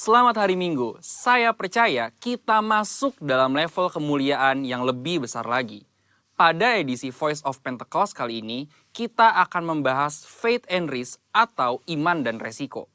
Selamat hari Minggu. Saya percaya kita masuk dalam level kemuliaan yang lebih besar lagi. Pada edisi Voice of Pentecost kali ini, kita akan membahas faith and risk atau iman dan resiko.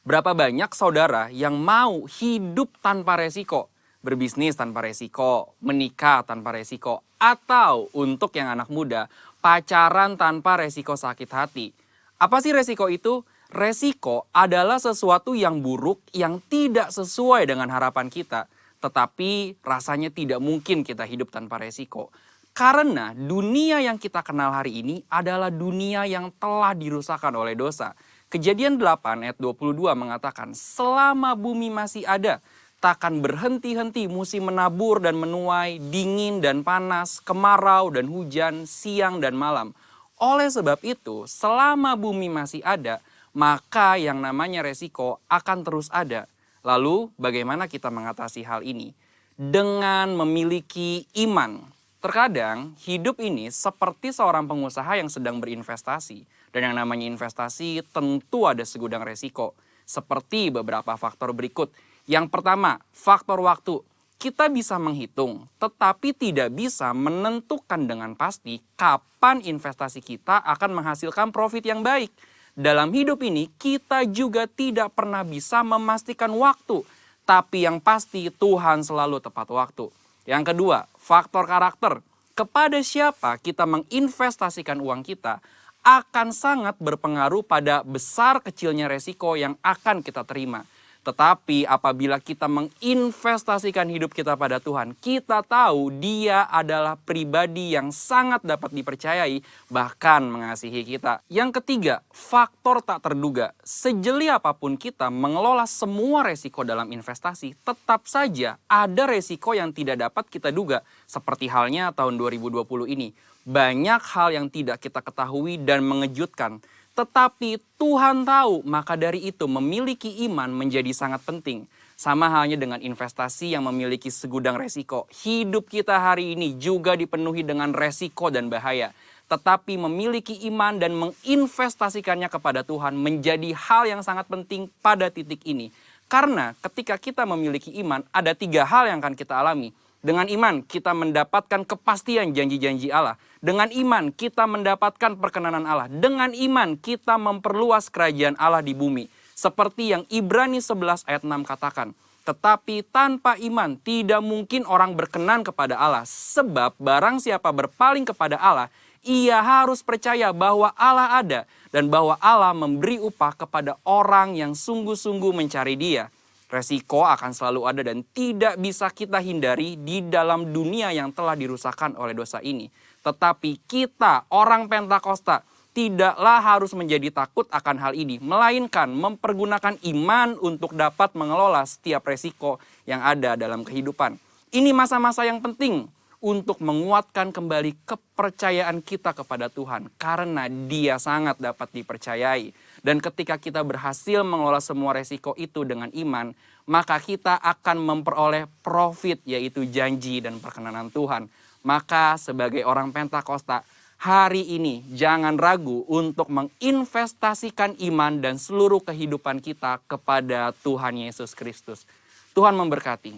Berapa banyak saudara yang mau hidup tanpa resiko, berbisnis tanpa resiko, menikah tanpa resiko, atau untuk yang anak muda, pacaran tanpa resiko sakit hati. Apa sih resiko itu? Resiko adalah sesuatu yang buruk yang tidak sesuai dengan harapan kita, tetapi rasanya tidak mungkin kita hidup tanpa resiko. Karena dunia yang kita kenal hari ini adalah dunia yang telah dirusakkan oleh dosa. Kejadian 8 ayat 22 mengatakan, selama bumi masih ada, takkan berhenti-henti musim menabur dan menuai, dingin dan panas, kemarau dan hujan, siang dan malam. Oleh sebab itu, selama bumi masih ada, maka yang namanya resiko akan terus ada. Lalu bagaimana kita mengatasi hal ini? Dengan memiliki iman. Terkadang hidup ini seperti seorang pengusaha yang sedang berinvestasi. Dan yang namanya investasi tentu ada segudang resiko. Seperti beberapa faktor berikut. Yang pertama, faktor waktu. Kita bisa menghitung, tetapi tidak bisa menentukan dengan pasti kapan investasi kita akan menghasilkan profit yang baik. Dalam hidup ini kita juga tidak pernah bisa memastikan waktu. Tapi yang pasti Tuhan selalu tepat waktu. Yang kedua, faktor karakter. Kepada siapa kita menginvestasikan uang kita akan sangat berpengaruh pada besar kecilnya resiko yang akan kita terima. Tetapi apabila kita menginvestasikan hidup kita pada Tuhan, kita tahu Dia adalah pribadi yang sangat dapat dipercayai, bahkan mengasihi kita. Yang ketiga, faktor tak terduga. Sejeli apapun kita mengelola semua resiko dalam investasi, tetap saja ada resiko yang tidak dapat kita duga. Seperti halnya tahun 2020 ini. Banyak hal yang tidak kita ketahui dan mengejutkan. Tetapi Tuhan tahu, maka dari itu memiliki iman menjadi sangat penting. Sama halnya dengan investasi yang memiliki segudang resiko. Hidup kita hari ini juga dipenuhi dengan resiko dan bahaya. Tetapi memiliki iman dan menginvestasikannya kepada Tuhan menjadi hal yang sangat penting pada titik ini. Karena ketika kita memiliki iman, ada 3 hal yang akan kita alami. Dengan iman kita mendapatkan kepastian janji-janji Allah. Dengan iman kita mendapatkan perkenanan Allah. Dengan iman kita memperluas kerajaan Allah di bumi. Seperti yang Ibrani 11 ayat 6 katakan. Tetapi tanpa iman tidak mungkin orang berkenan kepada Allah. Sebab barang siapa berpaling kepada Allah, ia harus percaya bahwa Allah ada. Dan bahwa Allah memberi upah kepada orang yang sungguh-sungguh mencari Dia. Resiko akan selalu ada dan tidak bisa kita hindari di dalam dunia yang telah dirusakkan oleh dosa ini. Tetapi kita, orang Pentakosta, tidaklah harus menjadi takut akan hal ini. Melainkan mempergunakan iman untuk dapat mengelola setiap resiko yang ada dalam kehidupan. Ini masa-masa yang penting untuk menguatkan kembali kepercayaan kita kepada Tuhan. Karena Dia sangat dapat dipercayai. Dan ketika kita berhasil mengelola semua resiko itu dengan iman, maka kita akan memperoleh profit, yaitu janji dan perkenanan Tuhan. Maka sebagai orang Pentakosta, hari ini jangan ragu untuk menginvestasikan iman dan seluruh kehidupan kita kepada Tuhan Yesus Kristus. Tuhan memberkati.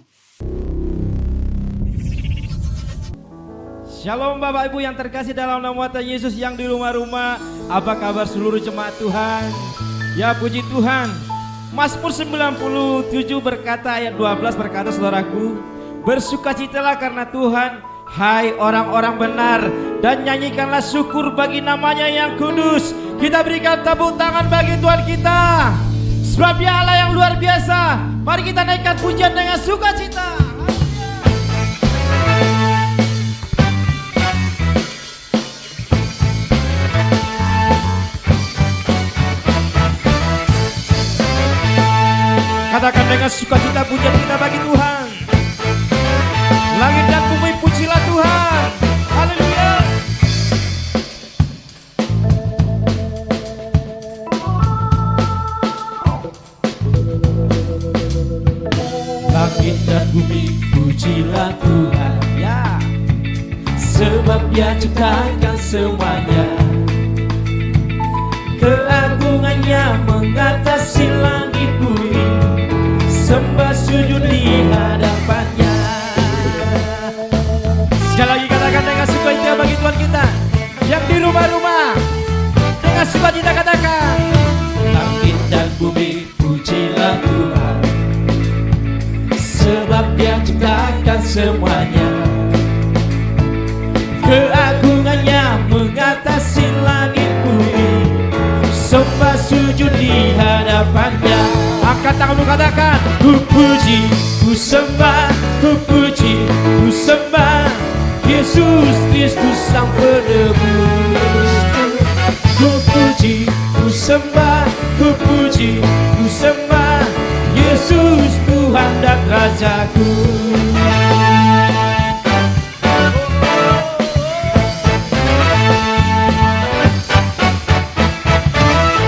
Shalom Bapak Ibu yang terkasih dalam nama Tuhan Yesus yang di rumah-rumah. Apa kabar seluruh jemaat Tuhan? Ya puji Tuhan. Mazmur 97 berkata ayat 12 berkata saudaraku, bersukacitalah karena Tuhan, hai orang-orang benar, dan nyanyikanlah syukur bagi namanya yang kudus. Kita berikan tepuk tangan bagi Tuhan kita, sebab Dia Allah yang luar biasa. Mari kita naikkan pujian dengan sukacita. Katakan dengan sukacita pujian kita bagi Tuhan. Langit dan bumi pujilah Tuhan. Haleluya. Langit dan bumi pujilah Tuhan. Ya. Sebab Dia ciptakan semuanya. Keagungannya mengatasi langit bumi. semuanya. Keagungannya mengatasi langit bumi, sembah sujud di hadapannya. Angkat tanganmu, katakan, ku puji, ku sembah, ku puji, ku sembah Yesus Kristus Sang Penebus. Ku puji, ku sembah, ku puji, ku sembah Yesus Tuhan dan Rajaku.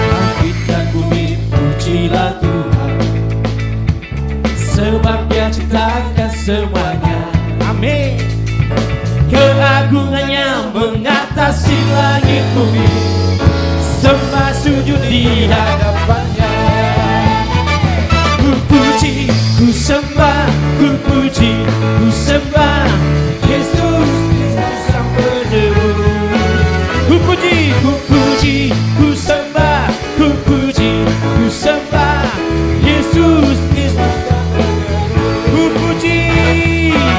Langit dan bumi pujilah Tuhan, sebab Dia ciptakan semuanya. Amin. Keagungannya mengatasi langit bumi, sembah sujud di hadapannya. Ku puji, ku sembah, ku puji, ku sembah Yesus Kristus Sang Penebus. Ku puji, ku puji, ku sembah, ku puji, ku sembah Yesus Kristus Sang Penebus. Ku puji,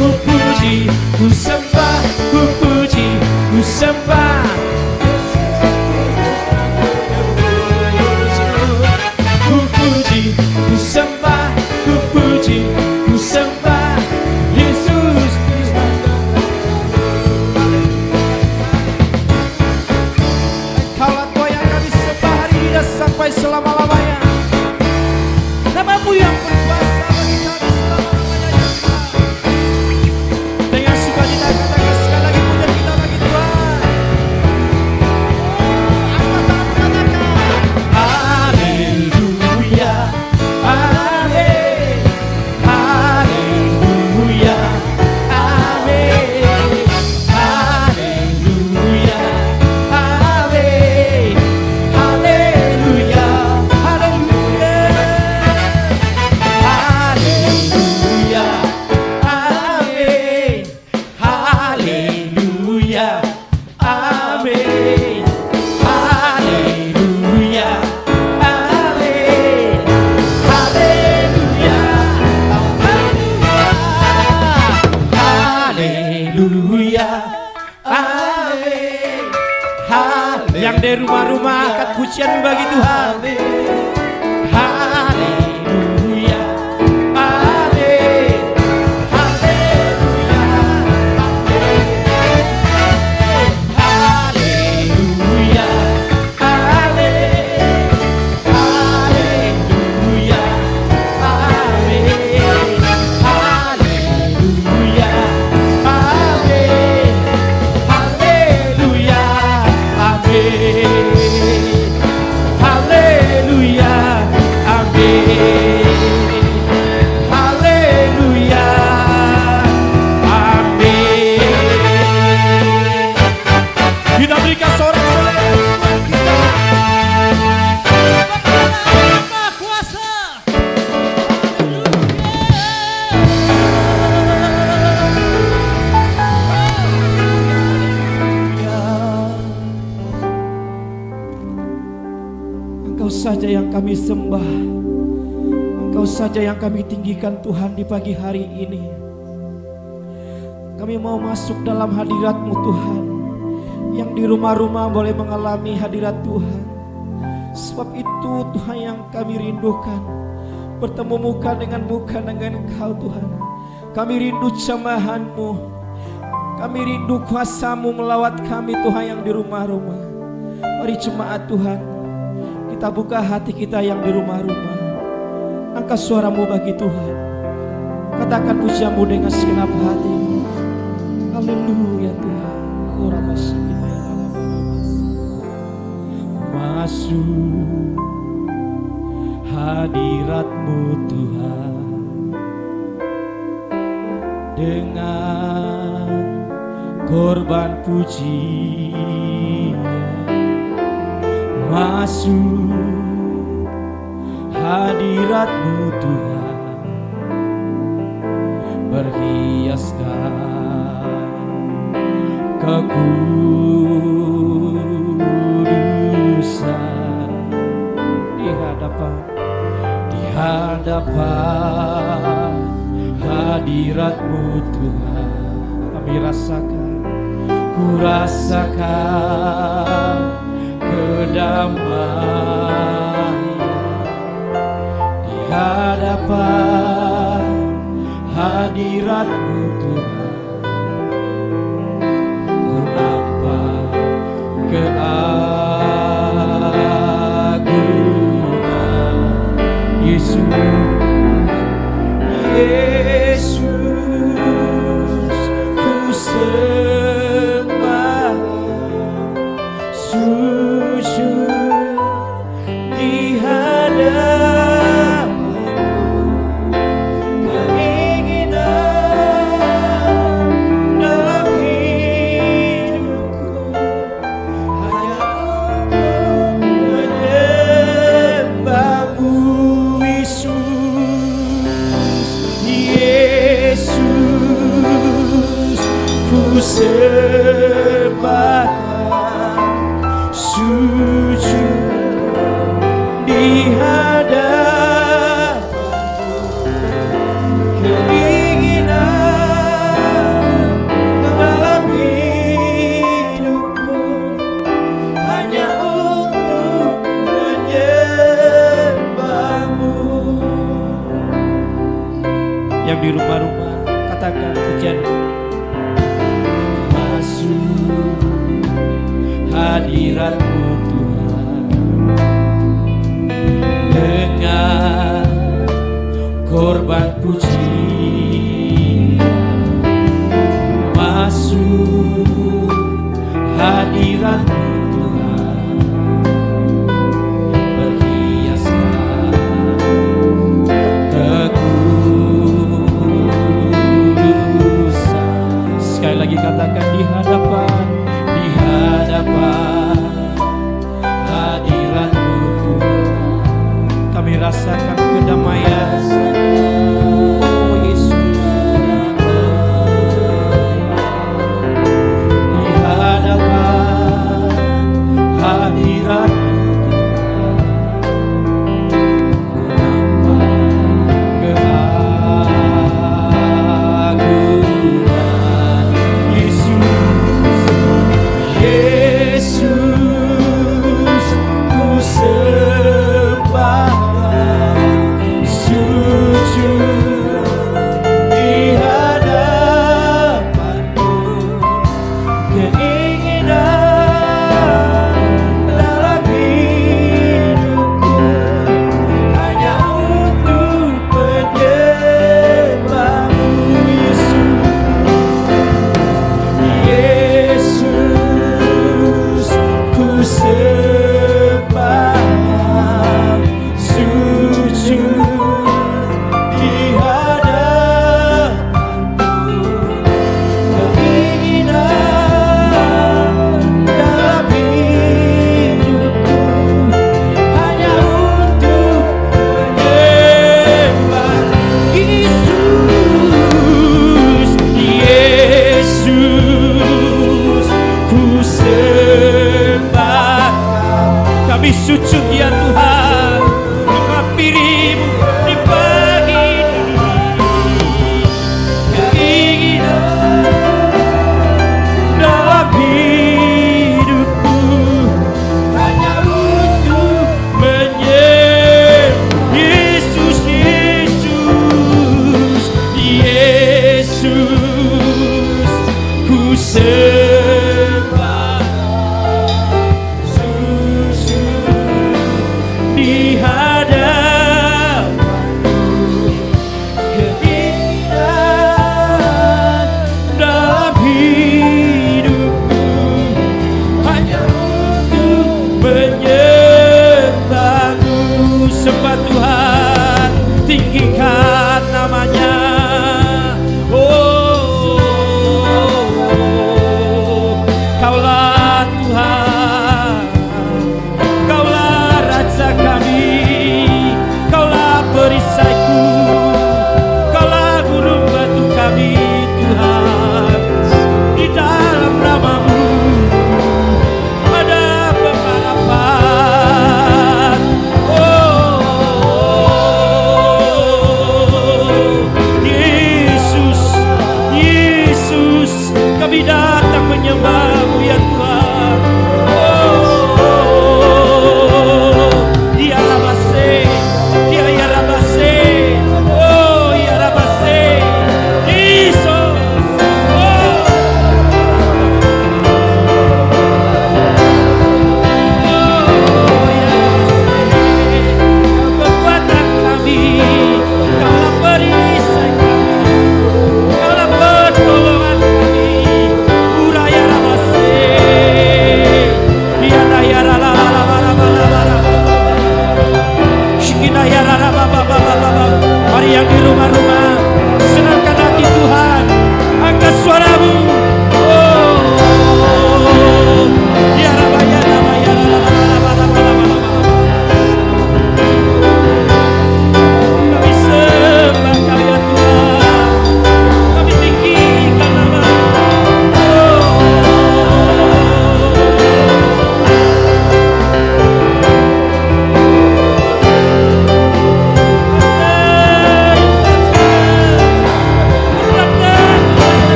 ku puji, ku sembah, ku puji, ku sembah. Ku puji, ku sembah, ku puji, ku sembah Yesus Kristus. Engkaulah Tuhan yang kami sembah hari ini dan sampai selama-lamanya. Namamu yang berkuasa bagi kami selama-lamanya, ya Tuhan. Dengan sukacita katakan sekali lagi pujian kita bagi Tuhan. Angkat tangan, katakan haleluya, amin, haleluya, amin, haleluya, amin, haleluya, haleluya, haleluya, amin, haleluya, amin, haleluya, amin, haleluya, haleluya, amin, haleluya. Yang dari rumah-rumah angkat pujian bagi Tuhan. Haleluya, amin, haleluya, haleluya, amin, haleluya, amin, haleluya, amin, haleluya, amin, haleluya, amin, haleluya, amin. Kita berikan sorak-sorai Tuhan kita. Tuhan Maha Kuasa. Engkau saja yang kami sembah, Engkau saja yang kami tinggikan Tuhan di pagi hari ini. Kami mau masuk dalam hadirat-Mu Tuhan. Yang di rumah-rumah boleh mengalami hadirat Tuhan. Sebab itu Tuhan yang kami rindukan, bertemu muka dengan Engkau Tuhan. Kami rindu jamahan-Mu, kami rindu kuasa-Mu melawat kami Tuhan yang di rumah-rumah. Mari jemaat Tuhan, kita buka hati kita yang di rumah-rumah. Angkat suaramu bagi Tuhan, katakan pujianmu dengan segenap hati. Haleluya Tuhan. Masuk hadirat-Mu Tuhan dengan korban pujian. Masuk hadirat-Mu Tuhan, berhiaskan kekudusan di hadapan hadirat-Mu Tuhan. Kami rasakan, ku rasakan kedamaian di hadapan hadirat-Mu Tuhan. Ku nampak keagungan Yesus. Yesus, ku sembah, sujud di hadapan-Mu. Keinginan dalam hidupku hanya untuk menyembah-Mu, Yesus. Yesus, ku sembahkan, sujud di hadapan-Mu. Keinginan dalam hidupku hanya untuk menyembah-Mu. Yang di rumah-rumah katakan pujian. Masuk hadirat-Mu Tuhan dengan korban pujian. Masuk hadirat-Mu Tuhan, berhiaskan kekudusan. Sekali lagi katakan di hadapan hadirat-Mu Tuhan. Kami rasakan kedamaian. Oh Yesus, di hadapan hadirat-Mu sujud ya Tuhan, menghampirimu di pagi ini. Keinginan dalam hidupku hanya untuk menyembah Yesus, Yesus, Yesus, ku sembah, di hadapan-Mu. Keinginan dalam hidupku hanya untuk menyembah-Mu. Sembah Tuhan, tinggikan namanya. Oh,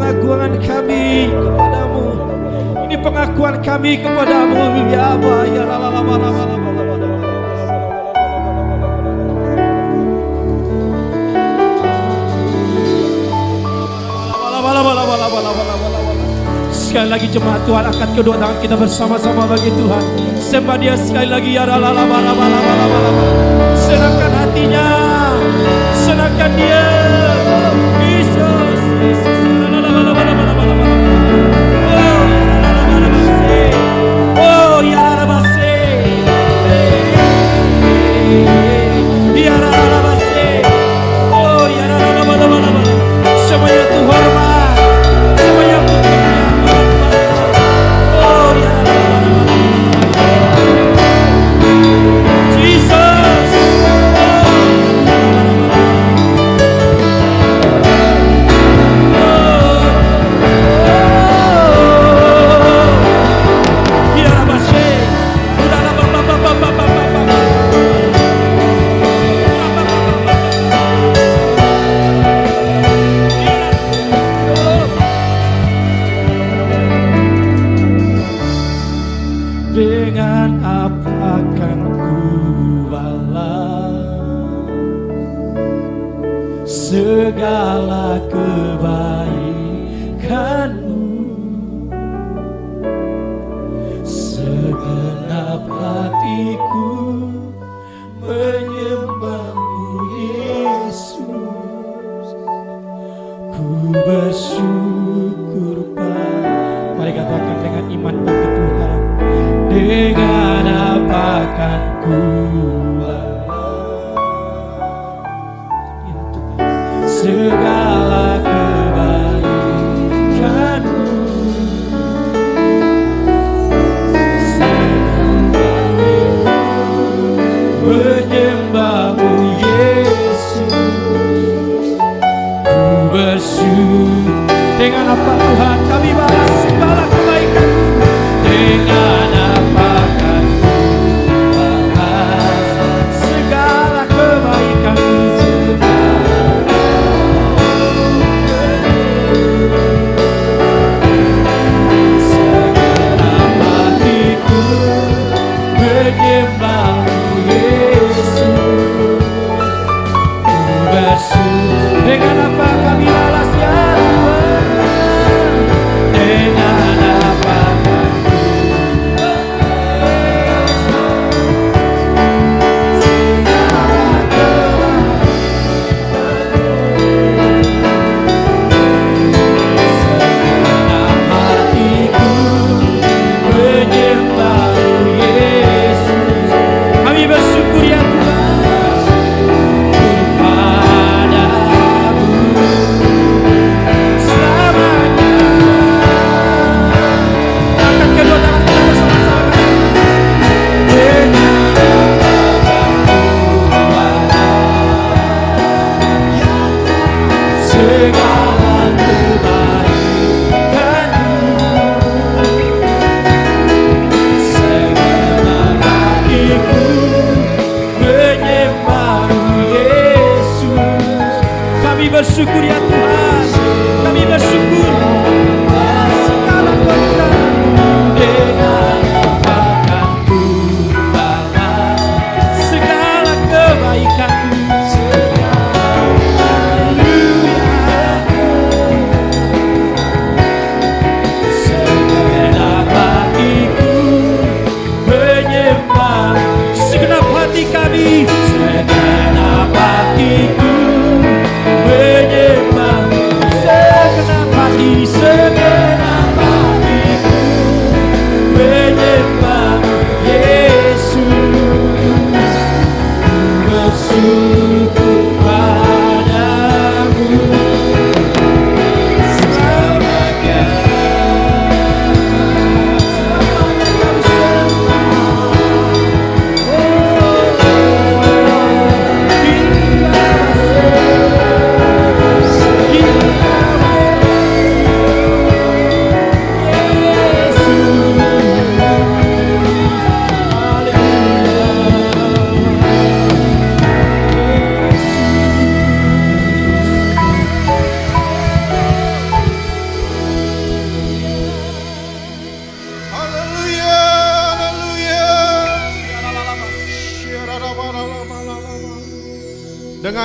pengakuan kami kepadamu. Ini pengakuan kami kepadamu ya Allah. Ya sekali lagi jemaat Tuhan, angkat kedua tangan kita bersama-sama bagi Tuhan. Sembah Dia sekali lagi ya. Senangkan hatinya, senangkan Dia. Yesus, Yesus. Oh, ya rabase. Ya rabase. Oh, ya rabase. Semuanya Tuhan hormat. Semuanya oh, ya Jesus. Dengan apa akan ku balas segala kebaikanmu, segenap hatiku menyembahmu Yesus. Ku bersyukur Pak. Mari katakan dengan iman bagi Tuhan. Dengan apa akan ku balas segala kebaikanmu, menyembahmu Yesus. Ku bersyukur. Dengan apa Tuhan kami balas segala kebaikan? Dengan apa akan ku balas segala kebaikan? Segenap hatiku menyembahmu Yesus. Ku bersyukur. Dengan apa kami balas ya Tuhan? Dengan apa akan ku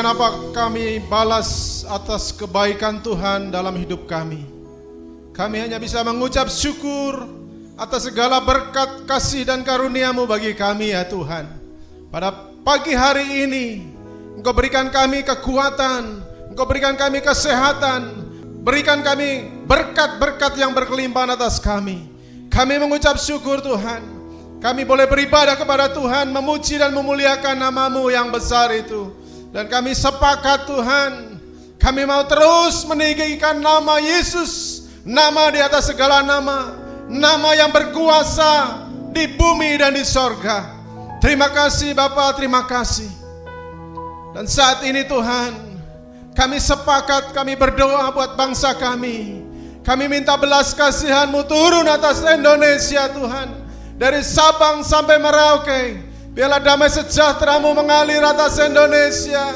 Dengan apa kami balas atas kebaikan Tuhan dalam hidup kami. Kami hanya bisa mengucap syukur atas segala berkat, kasih dan karunia-Mu bagi kami ya Tuhan. Pada pagi hari ini, Engkau berikan kami kekuatan, Engkau berikan kami kesehatan, berikan kami berkat-berkat yang berkelimpahan atas kami. Kami mengucap syukur Tuhan. Kami boleh beribadah kepada Tuhan, memuji dan memuliakan nama-Mu yang besar itu. Dan kami sepakat Tuhan, kami mau terus meninggikan nama Yesus, nama di atas segala nama, nama yang berkuasa di bumi dan di sorga. Terima kasih Bapa, terima kasih. Dan saat ini Tuhan, kami sepakat, kami berdoa buat bangsa kami. Kami minta belas kasihan-Mu turun atas Indonesia Tuhan. Dari Sabang sampai Merauke, biarlah damai sejahtera-Mu mengalir atas Indonesia.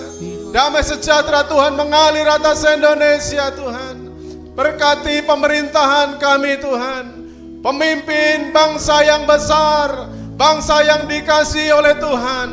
Damai sejahtera Tuhan mengalir atas Indonesia Tuhan. Berkati pemerintahan kami Tuhan. Pemimpin bangsa yang besar, bangsa yang dikasihi oleh Tuhan.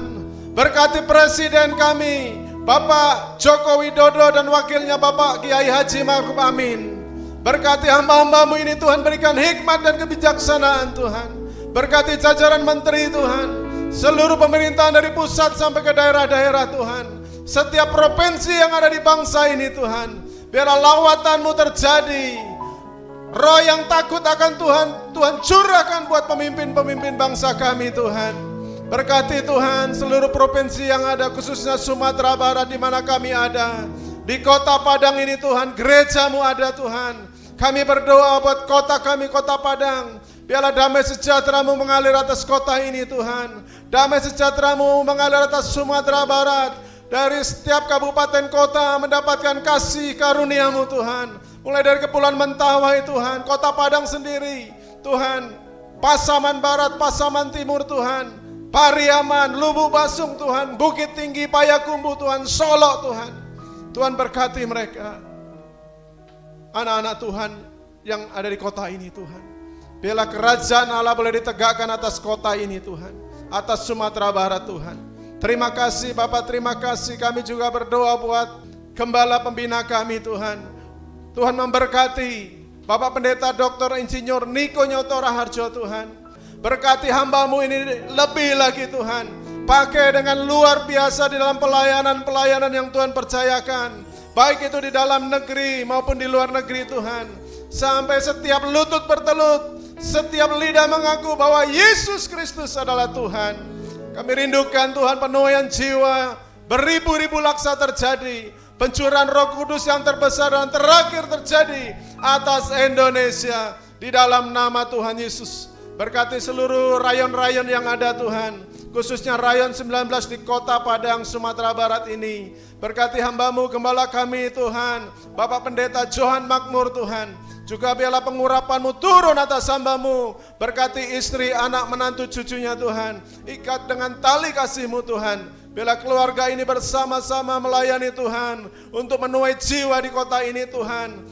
Berkati presiden kami, Bapak Joko Widodo dan wakilnya Bapak Kiai Haji Ma'ruf Amin. Berkati hamba-hamba-Mu ini Tuhan, berikan hikmat dan kebijaksanaan Tuhan. Berkati jajaran menteri Tuhan, seluruh pemerintahan dari pusat sampai ke daerah-daerah Tuhan. Setiap provinsi yang ada di bangsa ini Tuhan, biarlah lawatan-Mu terjadi. Roh yang takut akan Tuhan, Tuhan curahkan buat pemimpin-pemimpin bangsa kami Tuhan. Berkati Tuhan seluruh provinsi yang ada, khususnya Sumatera Barat di mana kami ada. Di kota Padang ini Tuhan, gereja-Mu ada Tuhan. Kami berdoa buat kota kami, kota Padang. Biarlah damai sejahtera-Mu mengalir atas kota ini Tuhan. Damai sejahtera-Mu mengalir atas Sumatera Barat. Dari setiap kabupaten kota mendapatkan kasih karunia-Mu Tuhan. Mulai dari Kepulauan Mentawai Tuhan, kota Padang sendiri Tuhan, Pasaman Barat, Pasaman Timur Tuhan, Pariaman, Lubuk Basung Tuhan, Bukit Tinggi, Payakumbuh Tuhan, Solo Tuhan. Tuhan berkati mereka, anak-anak Tuhan yang ada di kota ini Tuhan. Biarlah kerajaan Allah boleh ditegakkan atas kota ini Tuhan, atas Sumatera Barat Tuhan. Terima kasih Bapak, terima kasih. Kami juga berdoa buat gembala pembina kami Tuhan. Tuhan memberkati Bapak Pendeta Dr. Insinyur Niko Nyoto Raharjo Tuhan. Berkati hamba-Mu ini lebih lagi Tuhan. Pakai dengan luar biasa di dalam pelayanan-pelayanan yang Tuhan percayakan. Baik itu di dalam negeri maupun di luar negeri Tuhan. Sampai setiap lutut bertelut, setiap lidah mengaku bahwa Yesus Kristus adalah Tuhan. Kami rindukan Tuhan penuaian jiwa, beribu-ribu laksa terjadi. Pencurahan Roh Kudus yang terbesar dan terakhir terjadi atas Indonesia di dalam nama Tuhan Yesus. Berkati seluruh rayon-rayon yang ada Tuhan, khususnya rayon 19 di kota Padang, Sumatera Barat ini. Berkati hamba-Mu, gembala kami Tuhan, Bapak Pendeta Johan Makmur Tuhan. Juga biarlah pengurapan-Mu turun atas hamba-Mu. Berkati istri, anak, menantu, cucunya Tuhan. Ikat dengan tali kasih-Mu Tuhan. Biarlah keluarga ini bersama-sama melayani Tuhan untuk menuai jiwa di kota ini Tuhan.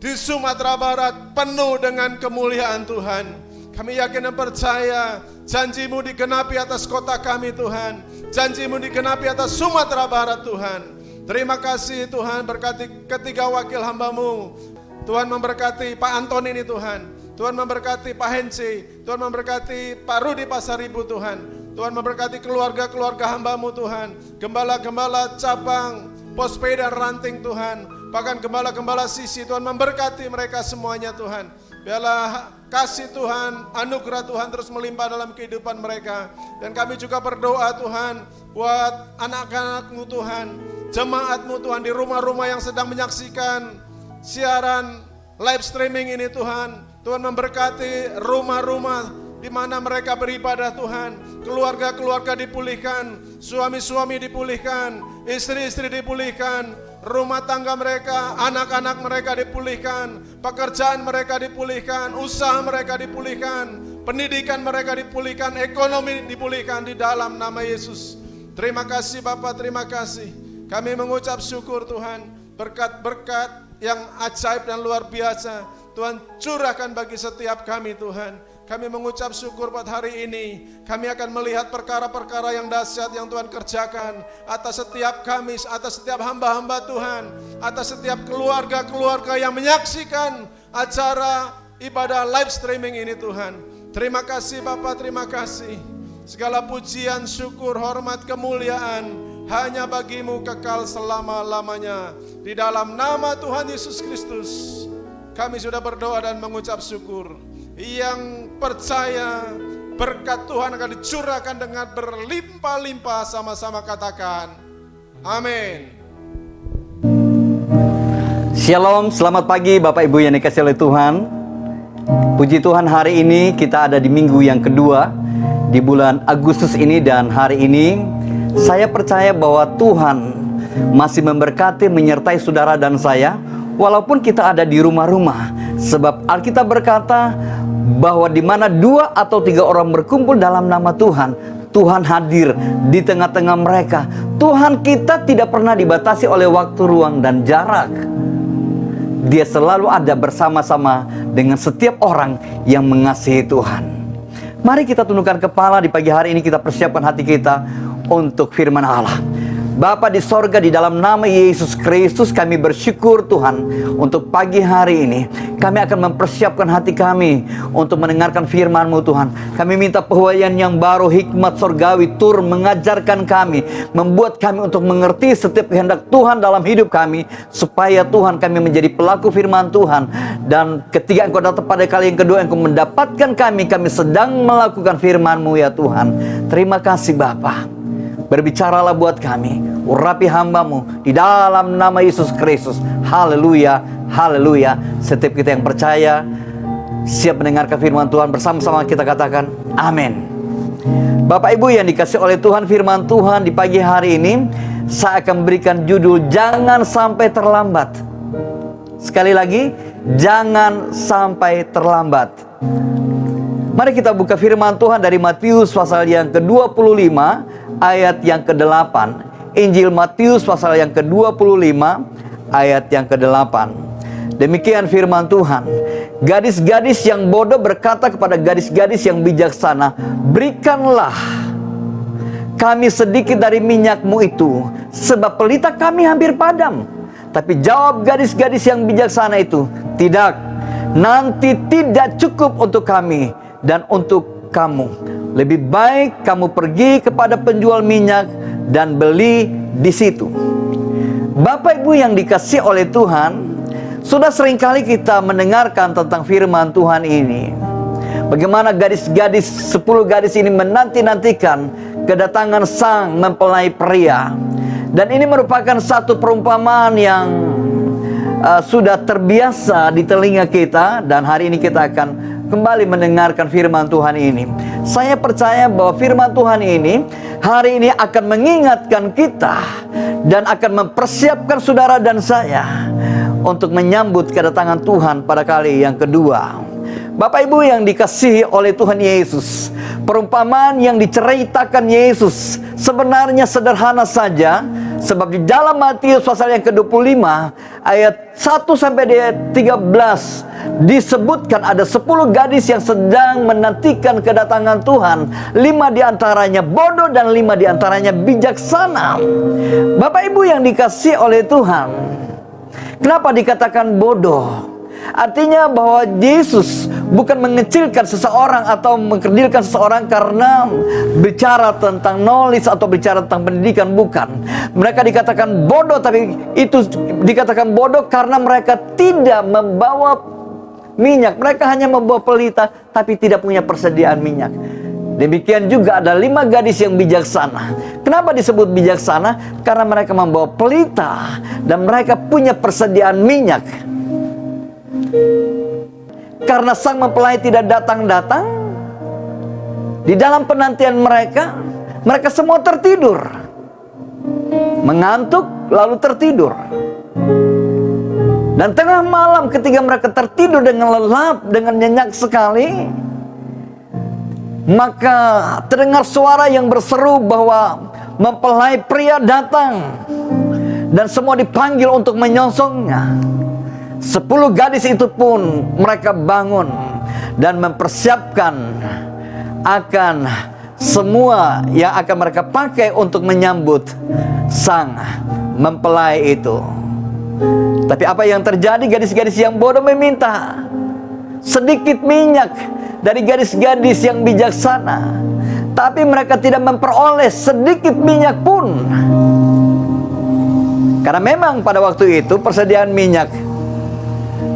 Di Sumatera Barat penuh dengan kemuliaan Tuhan. Kami yakin dan percaya janji-Mu digenapi atas kota kami Tuhan. Janji-Mu digenapi atas Sumatera Barat Tuhan. Terima kasih Tuhan, berkati ketiga wakil hamba-Mu. Tuhan memberkati Pak Anton ini Tuhan. Tuhan memberkati Pak Hensi. Tuhan memberkati Pak Rudi Pasaribu Tuhan. Tuhan memberkati keluarga-keluarga hamba-Mu Tuhan. Gembala-gembala cabang, Pospei dan Ranting Tuhan. Bahkan gembala-gembala sisi Tuhan memberkati mereka semuanya Tuhan. Biarlah kasih Tuhan, anugerah Tuhan terus melimpah dalam kehidupan mereka. Dan kami juga berdoa Tuhan buat anak-anak-Mu Tuhan, jemaat-Mu Tuhan di rumah-rumah yang sedang menyaksikan siaran live streaming ini Tuhan. Tuhan memberkati rumah-rumah di mana mereka beribadah Tuhan. Keluarga-keluarga dipulihkan, suami-suami dipulihkan, istri-istri dipulihkan, rumah tangga mereka, anak-anak mereka dipulihkan, pekerjaan mereka dipulihkan, usaha mereka dipulihkan, pendidikan mereka dipulihkan, ekonomi dipulihkan di dalam nama Yesus. Terima kasih Bapak, terima kasih. Kami mengucap syukur Tuhan, berkat-berkat yang ajaib dan luar biasa Tuhan curahkan bagi setiap kami Tuhan. Kami mengucap syukur buat hari ini. Kami akan melihat perkara-perkara yang dahsyat yang Tuhan kerjakan atas setiap kami, atas setiap hamba-hamba Tuhan, atas setiap keluarga-keluarga yang menyaksikan acara ibadah live streaming ini Tuhan. Terima kasih Bapak, terima kasih. Segala pujian, syukur, hormat, kemuliaan hanya bagimu kekal selama-lamanya. Di dalam nama Tuhan Yesus Kristus kami sudah berdoa dan mengucap syukur. Yang percaya berkat Tuhan akan dicurahkan dengan berlimpah-limpah, sama-sama katakan amin. Shalom, selamat pagi Bapak Ibu yang dikasihi oleh Tuhan. Puji Tuhan, hari ini kita ada di minggu yang kedua di bulan Agustus ini, dan hari ini saya percaya bahwa Tuhan masih memberkati, menyertai saudara dan saya walaupun kita ada di rumah-rumah. Sebab Alkitab berkata bahwa di mana 2 atau 3 orang berkumpul dalam nama Tuhan, Tuhan hadir di tengah-tengah mereka. Tuhan kita tidak pernah dibatasi oleh waktu, ruang, dan jarak. Dia selalu ada bersama-sama dengan setiap orang yang mengasihi Tuhan. Mari kita tundukkan kepala di pagi hari ini, kita persiapkan hati kita untuk firman Allah. Bapa di sorga, di dalam nama Yesus Kristus kami bersyukur Tuhan untuk pagi hari ini. Kami akan mempersiapkan hati kami untuk mendengarkan firman-Mu Tuhan. Kami minta pewahyuan yang baru, hikmat sorgawi tur mengajarkan kami, membuat kami untuk mengerti setiap kehendak Tuhan dalam hidup kami, supaya Tuhan kami menjadi pelaku firman Tuhan. Dan ketika Engkau datang pada kali yang kedua, Engkau mendapatkan kami sedang melakukan firman-Mu ya Tuhan. Terima kasih Bapa. Berbicaralah buat kami, urapi hamba-Mu di dalam nama Yesus Kristus. Haleluya, haleluya. Setiap kita yang percaya siap mendengarkan firman Tuhan, bersama-sama kita katakan amin. Bapak Ibu yang dikasih oleh Tuhan, firman Tuhan di pagi hari ini saya akan berikan judul jangan sampai terlambat. Sekali lagi, jangan sampai terlambat. Mari kita buka firman Tuhan dari Matius pasal yang ke-25 ayat yang ke-8. Injil Matius pasal yang ke-25 ayat yang ke-8. Demikian firman Tuhan. Gadis-gadis yang bodoh berkata kepada gadis-gadis yang bijaksana, berikanlah kami sedikit dari minyak-Mu itu, sebab pelita kami hampir padam. Tapi jawab gadis-gadis yang bijaksana itu, tidak, nanti tidak cukup untuk kami dan untuk kamu. Lebih baik kamu pergi kepada penjual minyak dan beli di situ. Bapak Ibu yang dikasihi oleh Tuhan, sudah seringkali kita mendengarkan tentang firman Tuhan ini. Bagaimana gadis-gadis, 10 gadis ini menanti-nantikan kedatangan sang mempelai pria. Dan ini merupakan satu perumpamaan yang sudah terbiasa di telinga kita. Dan hari ini kita akan kembali mendengarkan firman Tuhan ini. Saya percaya bahwa firman Tuhan ini hari ini akan mengingatkan kita dan akan mempersiapkan saudara dan saya untuk menyambut kedatangan Tuhan pada kali yang kedua. Bapak Ibu yang dikasihi oleh Tuhan Yesus, perumpamaan yang diceritakan Yesus sebenarnya sederhana saja. Sebab di dalam Matius pasal yang ke-25 ayat 1 sampai 13 disebutkan ada 10 gadis yang sedang menantikan kedatangan Tuhan. 5 diantaranya bodoh dan 5 diantaranya bijaksana. Bapak Ibu yang dikasihi oleh Tuhan, kenapa dikatakan bodoh? Artinya bahwa Yesus bukan mengecilkan seseorang atau mengkerdilkan seseorang karena bicara tentang knowledge atau bicara tentang pendidikan, bukan. Mereka dikatakan bodoh, tapi itu dikatakan bodoh karena mereka tidak membawa minyak. Mereka hanya membawa pelita tapi tidak punya persediaan minyak. Demikian juga ada 5 gadis yang bijaksana. Kenapa disebut bijaksana? Karena mereka membawa pelita dan mereka punya persediaan minyak. Karena sang mempelai tidak datang-datang, di dalam penantian mereka, mereka semua tertidur, mengantuk lalu tertidur. Dan tengah malam ketika mereka tertidur dengan lelap, dengan nyenyak sekali, maka terdengar suara yang berseru bahwa mempelai pria datang. Dan semua dipanggil untuk menyongsongnya. 10 gadis itu pun mereka bangun. dan mempersiapkan akan semua yang akan mereka pakai untuk menyambut sang mempelai itu. Tapi apa yang terjadi? Gadis-gadis yang bodoh meminta sedikit minyak dari gadis-gadis yang bijaksana, tapi mereka tidak memperoleh sedikit minyak pun. Karena memang pada waktu itu persediaan minyak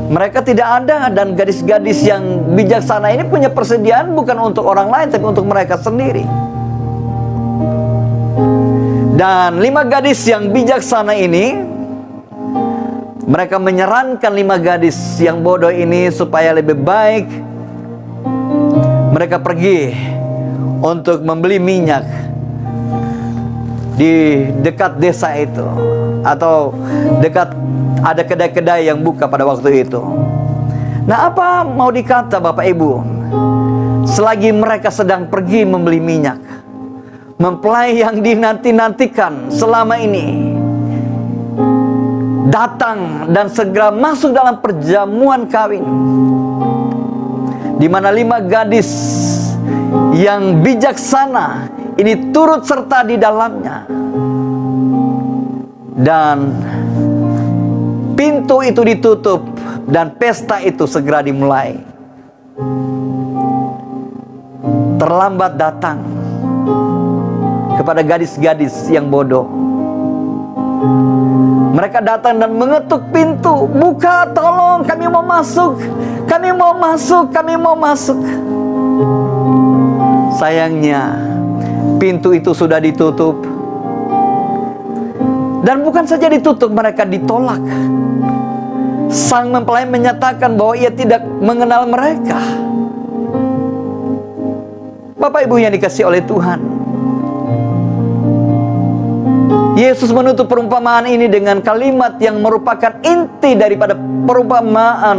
mereka tidak ada, dan gadis-gadis yang bijaksana ini punya persediaan bukan untuk orang lain tapi untuk mereka sendiri. Dan 5 gadis yang bijaksana ini, mereka menyarankan 5 gadis yang bodoh ini supaya lebih baik mereka pergi untuk membeli minyak di dekat desa itu, atau dekat ada kedai-kedai yang buka pada waktu itu. Nah, apa mau dikata Bapak Ibu? Selagi mereka sedang pergi membeli minyak, mempelai yang dinanti-nantikan selama ini datang dan segera masuk dalam perjamuan kawin, di mana 5 gadis yang bijaksana ini turut serta di dalamnya. Dan pintu itu ditutup dan pesta itu segera dimulai. Terlambat datang kepada gadis-gadis yang bodoh. Mereka datang dan mengetuk pintu, "Buka, tolong, kami mau masuk, kami mau masuk, kami mau masuk." Sayangnya pintu itu sudah ditutup. Dan bukan saja ditutup, mereka ditolak. Sang mempelai menyatakan bahwa ia tidak mengenal mereka. Bapak Ibu yang dikasihi oleh Tuhan, Yesus menutup perumpamaan ini dengan kalimat yang merupakan inti daripada perumpamaan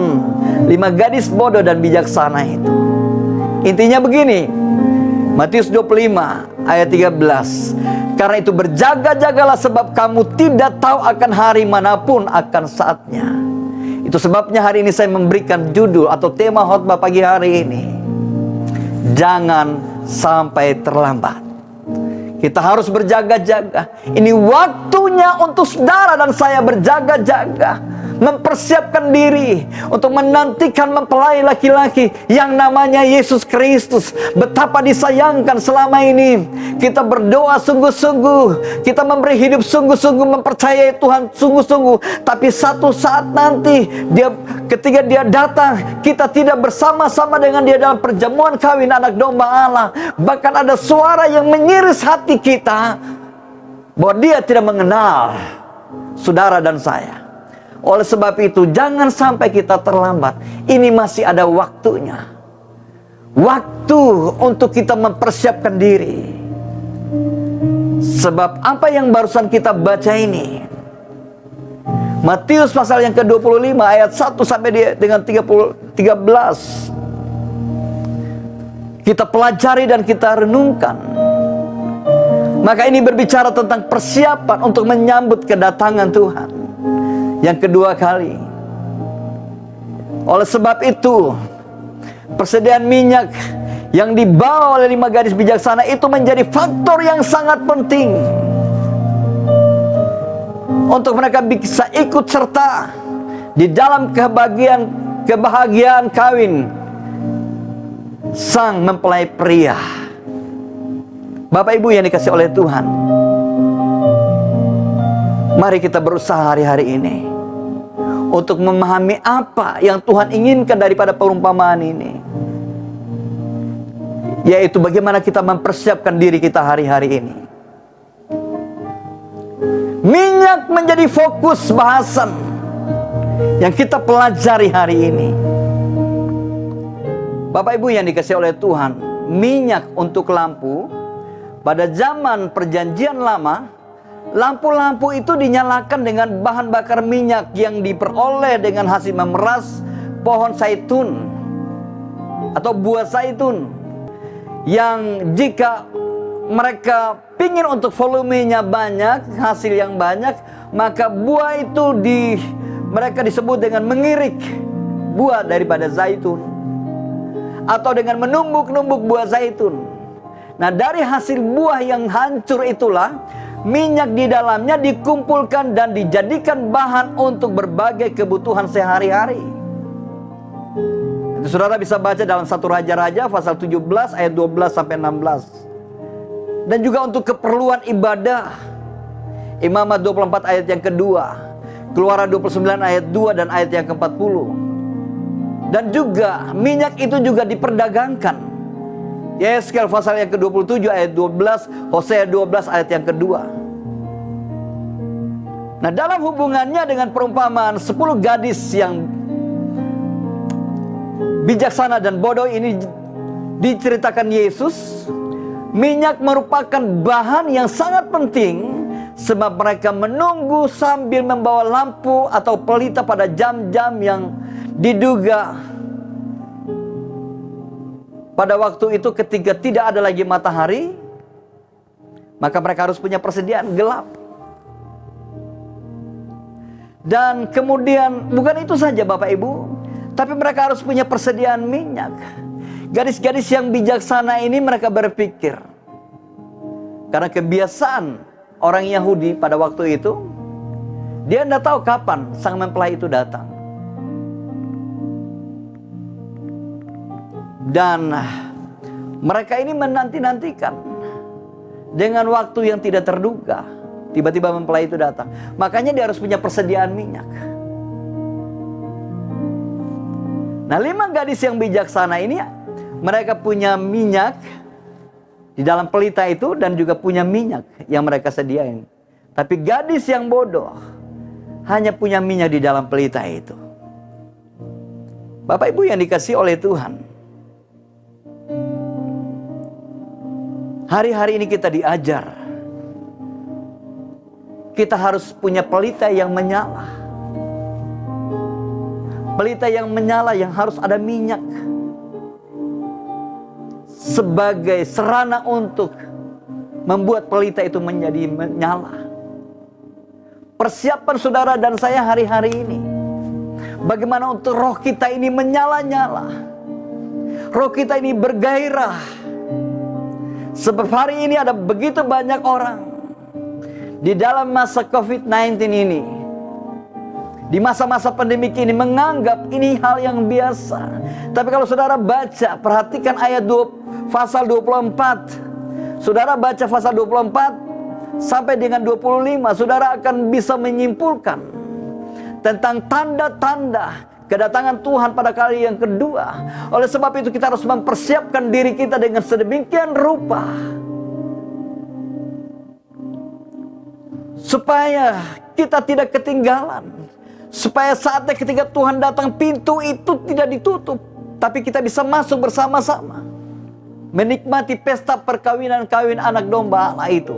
5 gadis bodoh dan bijaksana itu. Intinya begini, Matius 25 ayat 13. Karena itu berjaga-jagalah, sebab kamu tidak tahu akan hari manapun akan saatnya. Itu sebabnya hari ini saya memberikan judul atau tema khotbah pagi hari ini, jangan sampai terlambat. Kita harus berjaga-jaga. Ini waktunya untuk saudara dan saya berjaga-jaga, mempersiapkan diri untuk menantikan mempelai laki-laki yang namanya Yesus Kristus. Betapa disayangkan selama ini kita berdoa sungguh-sungguh, kita memberi hidup sungguh-sungguh, mempercayai Tuhan sungguh-sungguh, tapi satu saat nanti ketika dia datang, kita tidak bersama-sama dengan dia dalam perjamuan kawin anak domba Allah. Bahkan ada suara yang mengiris hati kita bahwa dia tidak mengenal saudara dan saya. Oleh sebab itu, jangan sampai kita terlambat. Ini masih ada waktunya. Waktu untuk kita mempersiapkan diri. Sebab apa yang barusan kita baca ini, Matius pasal yang ke-25 ayat 1 sampai dengan 13, kita pelajari dan kita renungkan. Maka ini berbicara tentang persiapan untuk menyambut kedatangan Tuhan yang kedua kali. Oleh sebab itu, persediaan minyak yang dibawa oleh 5 gadis bijaksana itu menjadi faktor yang sangat penting untuk mereka bisa ikut serta di dalam kebahagiaan kawin sang mempelai pria. Bapak Ibu yang dikasihi oleh Tuhan, mari kita berusaha hari-hari ini untuk memahami apa yang Tuhan inginkan daripada perumpamaan ini, yaitu bagaimana kita mempersiapkan diri kita hari-hari ini. Minyak menjadi fokus bahasan yang kita pelajari hari ini. Bapak Ibu yang dikasihi oleh Tuhan, minyak untuk lampu pada zaman perjanjian lama, lampu-lampu itu dinyalakan dengan bahan bakar minyak yang diperoleh dengan hasil memeras pohon zaitun atau buah zaitun, yang jika mereka pingin untuk volumenya banyak, hasil yang banyak, maka buah itu mereka disebut dengan mengirik buah daripada zaitun. atau dengan menumbuk-numbuk buah zaitun. Nah, dari hasil buah yang hancur itulah minyak di dalamnya dikumpulkan dan dijadikan bahan untuk berbagai kebutuhan sehari-hari. Itu saudara bisa baca dalam 1 Raja-Raja pasal 17 ayat 12 sampai 16. Dan juga untuk keperluan ibadah. Imamat 24 ayat yang kedua, Keluaran 29 ayat 2 dan ayat yang ke-40. Dan juga minyak itu juga diperdagangkan. Yeskel pasal yang ke-27 ayat 12, Hosea 12 ayat yang kedua. Nah, dalam hubungannya dengan perumpamaan 10 gadis yang bijaksana dan bodoh ini diceritakan Yesus, minyak merupakan bahan yang sangat penting sebab mereka menunggu sambil membawa lampu atau pelita pada jam-jam yang diduga pada waktu itu ketika tidak ada lagi matahari, maka mereka harus punya persediaan gelap. Dan kemudian bukan itu saja Bapak Ibu, tapi mereka harus punya persediaan minyak. Gadis-gadis yang bijaksana ini mereka berpikir, karena kebiasaan orang Yahudi pada waktu itu, dia tidak tahu kapan sang mempelai itu datang. Dan mereka ini menanti-nantikan dengan waktu yang tidak terduga. Tiba-tiba mempelai itu datang. Makanya dia harus punya persediaan minyak. Nah, 5 gadis yang bijaksana ini, mereka punya minyak di dalam pelita itu dan juga punya minyak yang mereka sediain. Tapi gadis yang bodoh hanya punya minyak di dalam pelita itu. Bapak Ibu yang dikasihi oleh Tuhan, hari-hari ini kita diajar, kita harus punya pelita yang menyala. Pelita yang menyala yang harus ada minyak sebagai sarana untuk membuat pelita itu menjadi menyala. Persiapan saudara dan saya hari-hari ini, bagaimana untuk roh kita ini menyala-nyala, roh kita ini bergairah. Sebab hari ini ada begitu banyak orang di dalam masa COVID-19 ini, di masa-masa pandemik ini, menganggap ini hal yang biasa. Tapi kalau saudara baca, perhatikan ayat pasal 24. Saudara baca pasal 24 sampai dengan 25, saudara akan bisa menyimpulkan tentang tanda-tanda kedatangan Tuhan pada kali yang kedua. Oleh sebab itu kita harus mempersiapkan diri kita dengan sedemikian rupa supaya kita tidak ketinggalan, supaya saatnya ketika Tuhan datang pintu itu tidak ditutup, tapi kita bisa masuk bersama-sama menikmati pesta perkawinan kawin anak domba Allah itu.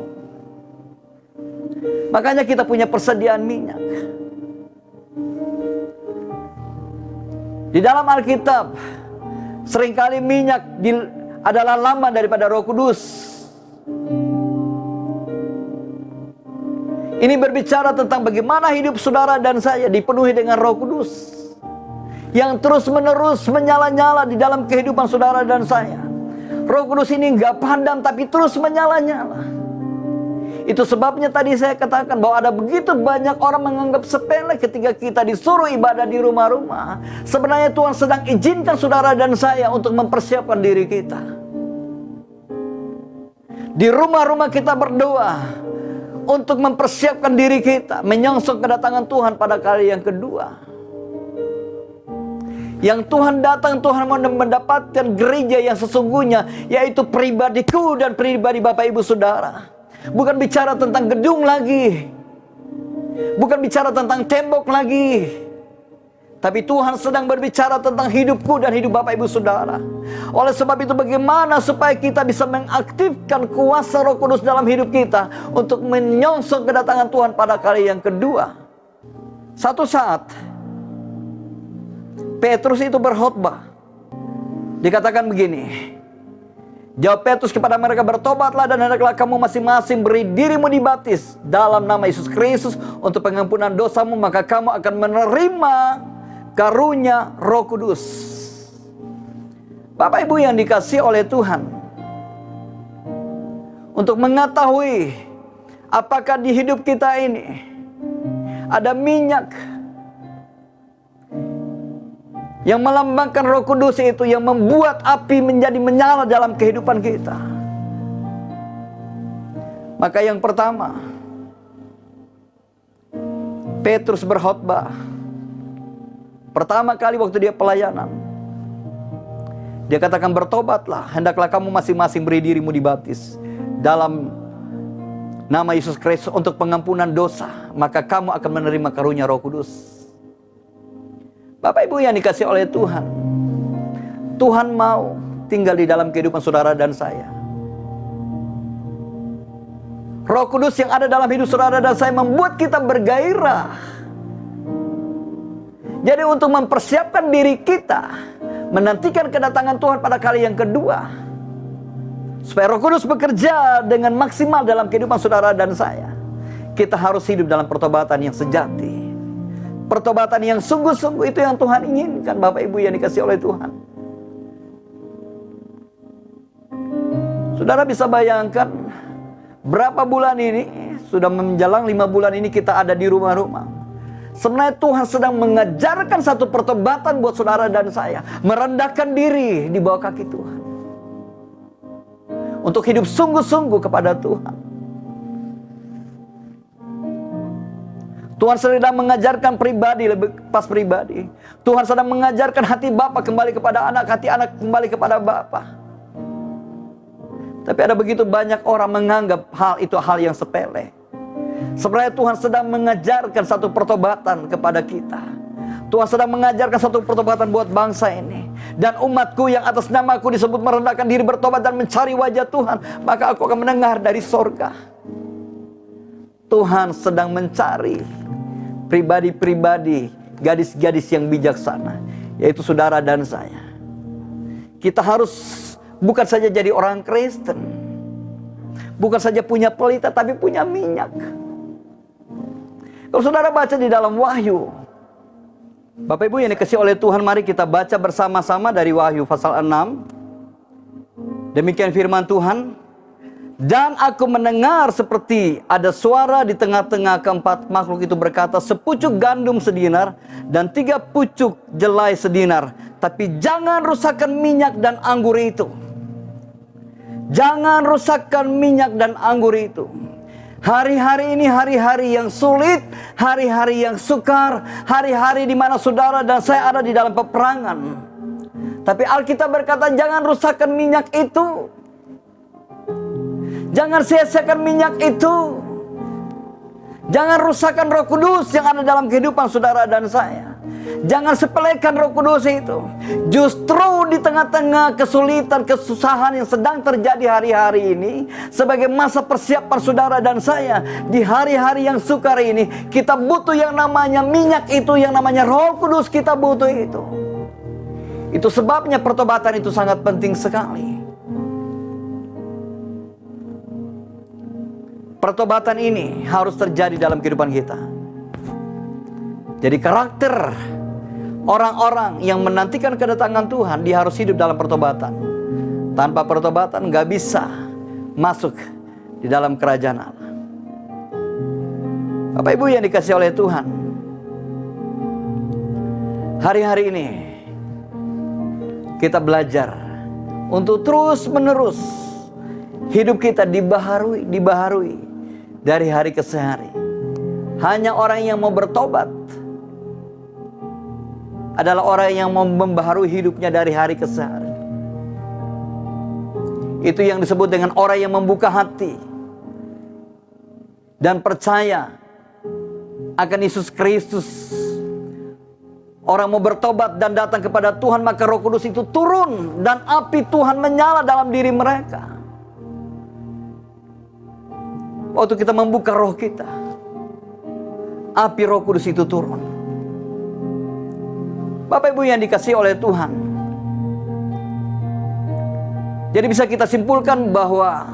Makanya kita punya persediaan minyak. Di dalam Alkitab, seringkali minyak adalah lambang daripada Roh Kudus. Ini berbicara tentang bagaimana hidup saudara dan saya dipenuhi dengan Roh Kudus yang terus-menerus menyala-nyala di dalam kehidupan saudara dan saya. Roh Kudus ini nggak padam tapi terus menyala-nyala. Itu sebabnya tadi saya katakan bahwa ada begitu banyak orang menganggap sepele ketika kita disuruh ibadah di rumah-rumah. Sebenarnya Tuhan sedang izinkan saudara dan saya untuk mempersiapkan diri kita. Di rumah-rumah kita berdoa untuk mempersiapkan diri kita menyongsong kedatangan Tuhan pada kali yang kedua. Yang Tuhan datang, Tuhan mau mendapatkan gereja yang sesungguhnya, yaitu pribadiku dan pribadi Bapak Ibu Saudara. Bukan bicara tentang gedung lagi, bukan bicara tentang tembok lagi, tapi Tuhan sedang berbicara tentang hidupku dan hidup Bapak Ibu Saudara. Oleh sebab itu bagaimana supaya kita bisa mengaktifkan kuasa Roh Kudus dalam hidup kita untuk menyongsong kedatangan Tuhan pada kali yang kedua. Satu saat Petrus itu berkhotbah, dikatakan begini, jawab Petrus kepada mereka, bertobatlah dan hendaklah kamu masing-masing beri dirimu dibaptis dalam nama Yesus Kristus untuk pengampunan dosamu, maka kamu akan menerima karunia Roh Kudus. Bapak Ibu yang dikasihi oleh Tuhan, untuk mengetahui apakah di hidup kita ini ada minyak yang melambangkan Roh Kudus, itu yang membuat api menjadi menyala dalam kehidupan kita. Maka yang pertama, Petrus berkhotbah pertama kali waktu dia pelayanan. Dia katakan, bertobatlah, hendaklah kamu masing-masing beri dirimu dibaptis dalam nama Yesus Kristus untuk pengampunan dosa, maka kamu akan menerima karunia Roh Kudus. Bapak Ibu yang dikasihi oleh Tuhan, Tuhan mau tinggal di dalam kehidupan saudara dan saya. Roh Kudus yang ada dalam hidup saudara dan saya membuat kita bergairah. Jadi untuk mempersiapkan diri kita menantikan kedatangan Tuhan pada kali yang kedua, supaya Roh Kudus bekerja dengan maksimal dalam kehidupan saudara dan saya, kita harus hidup dalam pertobatan yang sejati. Pertobatan yang sungguh-sungguh, itu yang Tuhan inginkan, Bapak Ibu yang dikasihi oleh Tuhan. Saudara bisa bayangkan, berapa bulan ini, sudah menjelang 5 bulan ini kita ada di rumah-rumah. Sebenarnya Tuhan sedang mengajarkan satu pertobatan buat saudara dan saya. Merendahkan diri di bawah kaki Tuhan, untuk hidup sungguh-sungguh kepada Tuhan. Tuhan sedang mengajarkan pribadi, lebih pas pribadi. Tuhan sedang mengajarkan hati Bapa kembali kepada anak, hati anak kembali kepada Bapa. Tapi ada begitu banyak orang menganggap hal itu hal yang sepele. Sebenarnya Tuhan sedang mengajarkan satu pertobatan kepada kita. Tuhan sedang mengajarkan satu pertobatan buat bangsa ini. Dan umatku yang atas namaku disebut merendahkan diri, bertobat dan mencari wajah Tuhan, maka aku akan mendengar dari sorga. Tuhan sedang mencari pribadi-pribadi, gadis-gadis yang bijaksana, yaitu saudara dan saya. Kita harus bukan saja jadi orang Kristen, bukan saja punya pelita, tapi punya minyak. Kalau saudara baca di dalam Wahyu, Bapak Ibu yang dikasihi oleh Tuhan, mari kita baca bersama-sama dari Wahyu pasal 6. Demikian firman Tuhan. Dan aku mendengar seperti ada suara di tengah-tengah keempat makhluk itu berkata, sepucuk gandum sedinar dan 3 pucuk jelai sedinar, tapi jangan rusakkan minyak dan anggur itu. Jangan rusakkan minyak dan anggur itu. Hari-hari ini hari-hari yang sulit, hari-hari yang sukar, hari-hari di mana saudara dan saya ada di dalam peperangan. Tapi Alkitab berkata, jangan rusakkan minyak itu. Jangan sia-siakan minyak itu. Jangan rusakkan Roh Kudus yang ada dalam kehidupan saudara dan saya. Jangan sepelekan Roh Kudus itu. Justru di tengah-tengah kesulitan, kesusahan yang sedang terjadi hari-hari ini, sebagai masa persiapan saudara dan saya, di hari-hari yang sukar ini, kita butuh yang namanya minyak itu, yang namanya Roh Kudus, kita butuh itu. Itu sebabnya pertobatan itu sangat penting sekali. Pertobatan ini harus terjadi dalam kehidupan kita. Jadi karakter orang-orang yang menantikan kedatangan Tuhan, dia harus hidup dalam pertobatan. Tanpa pertobatan gak bisa masuk di dalam kerajaan Allah. Bapak Ibu yang dikasihi oleh Tuhan, hari-hari ini kita belajar untuk terus menerus hidup kita dibaharui dari hari ke hari. Hanya orang yang mau bertobat adalah orang yang mau membaharui hidupnya dari hari ke hari. Itu yang disebut dengan orang yang membuka hati dan percaya akan Yesus Kristus. Orang mau bertobat dan datang kepada Tuhan, maka Roh Kudus itu turun dan api Tuhan menyala dalam diri mereka. Waktu kita membuka roh kita, api Roh Kudus itu turun. Bapak Ibu yang dikasihi oleh Tuhan, jadi bisa kita simpulkan bahwa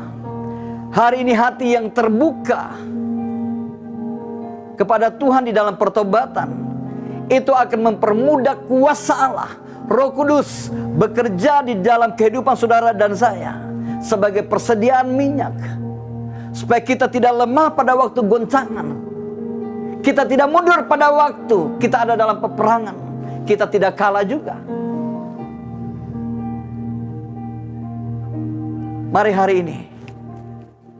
hari ini hati yang terbuka kepada Tuhan di dalam pertobatan, itu akan mempermudah kuasa Allah, Roh Kudus bekerja di dalam kehidupan saudara dan saya sebagai persediaan minyak, supaya kita tidak lemah pada waktu goncangan, kita tidak mundur pada waktu kita ada dalam peperangan, kita tidak kalah juga. Mari hari ini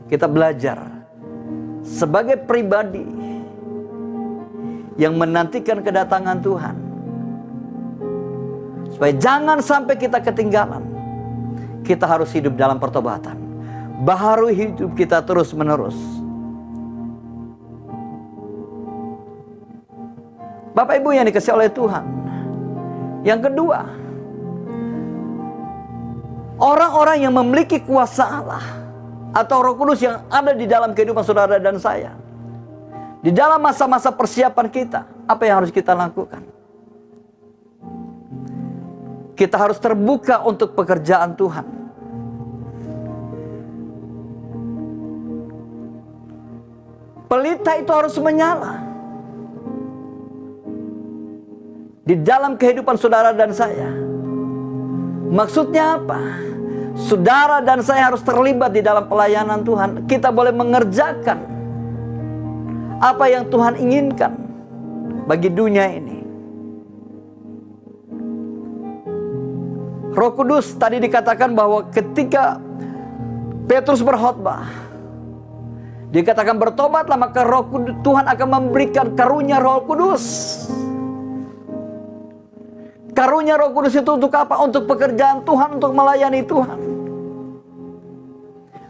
kita belajar sebagai pribadi yang menantikan kedatangan Tuhan, supaya jangan sampai kita ketinggalan. Kita harus hidup dalam pertobatan, baharui hidup kita terus menerus. Bapak Ibu yang dikasihi oleh Tuhan, yang kedua, orang-orang yang memiliki kuasa Allah atau Roh Kudus yang ada di dalam kehidupan saudara dan saya, di dalam masa-masa persiapan kita, apa yang harus kita lakukan? Kita harus terbuka untuk pekerjaan Tuhan. Pelita itu harus menyala di dalam kehidupan saudara dan saya. Maksudnya apa? Saudara dan saya harus terlibat di dalam pelayanan Tuhan. Kita boleh mengerjakan apa yang Tuhan inginkan bagi dunia ini. Roh Kudus tadi dikatakan bahwa ketika Petrus berkhotbah, dikatakan bertobatlah, maka Roh Kudus, Tuhan akan memberikan karunia Roh Kudus. Karunia Roh Kudus itu untuk apa? Untuk pekerjaan Tuhan, untuk melayani Tuhan.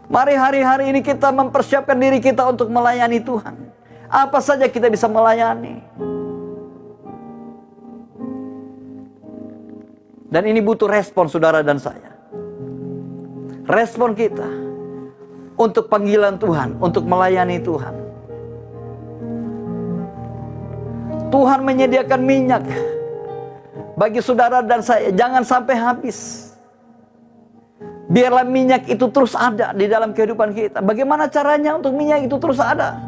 Mari hari-hari ini kita mempersiapkan diri kita untuk melayani Tuhan. Apa saja kita bisa melayani. Dan ini butuh respon saudara dan saya. Respon kita untuk panggilan Tuhan, untuk melayani Tuhan. Tuhan menyediakan minyak bagi saudara dan saya, jangan sampai habis. Biarlah minyak itu terus ada di dalam kehidupan kita. Bagaimana caranya untuk minyak itu terus ada?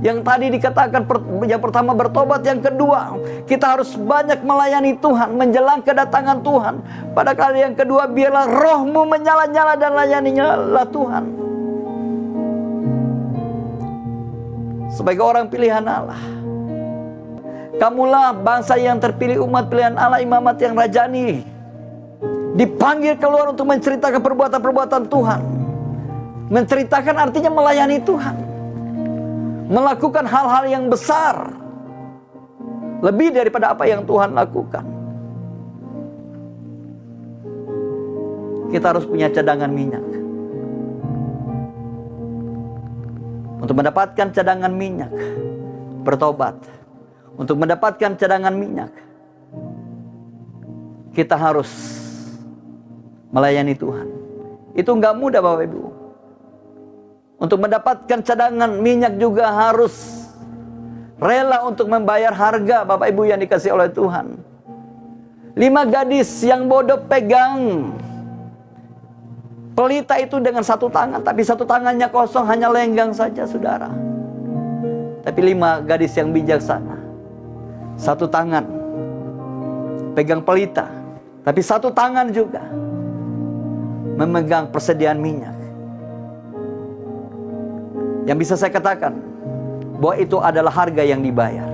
Yang tadi dikatakan, yang pertama bertobat, yang kedua kita harus banyak melayani Tuhan, menjelang kedatangan Tuhan. Pada kali yang kedua, biarlah rohmu menyala-nyala dan layanilah Tuhan. Sebagai orang pilihan Allah, kamulah bangsa yang terpilih, umat pilihan Allah, imamat yang rajani, dipanggil keluar untuk menceritakan perbuatan-perbuatan Tuhan. Menceritakan artinya melayani Tuhan, melakukan hal-hal yang besar, lebih daripada apa yang Tuhan lakukan. Kita harus punya cadangan minyak. Untuk mendapatkan cadangan minyak, bertobat. Untuk mendapatkan cadangan minyak, kita harus melayani Tuhan. Itu nggak mudah Bapak Ibu. Untuk mendapatkan cadangan minyak juga harus rela untuk membayar harga Bapak Ibu yang dikasihi oleh Tuhan. 5 gadis yang bodoh pegang pelita itu dengan satu tangan, tapi satu tangannya kosong, hanya lenggang saja saudara. Tapi 5 gadis yang bijaksana, satu tangan pegang pelita, tapi satu tangan juga memegang persediaan minyak. Yang bisa saya katakan bahwa itu adalah harga yang dibayar.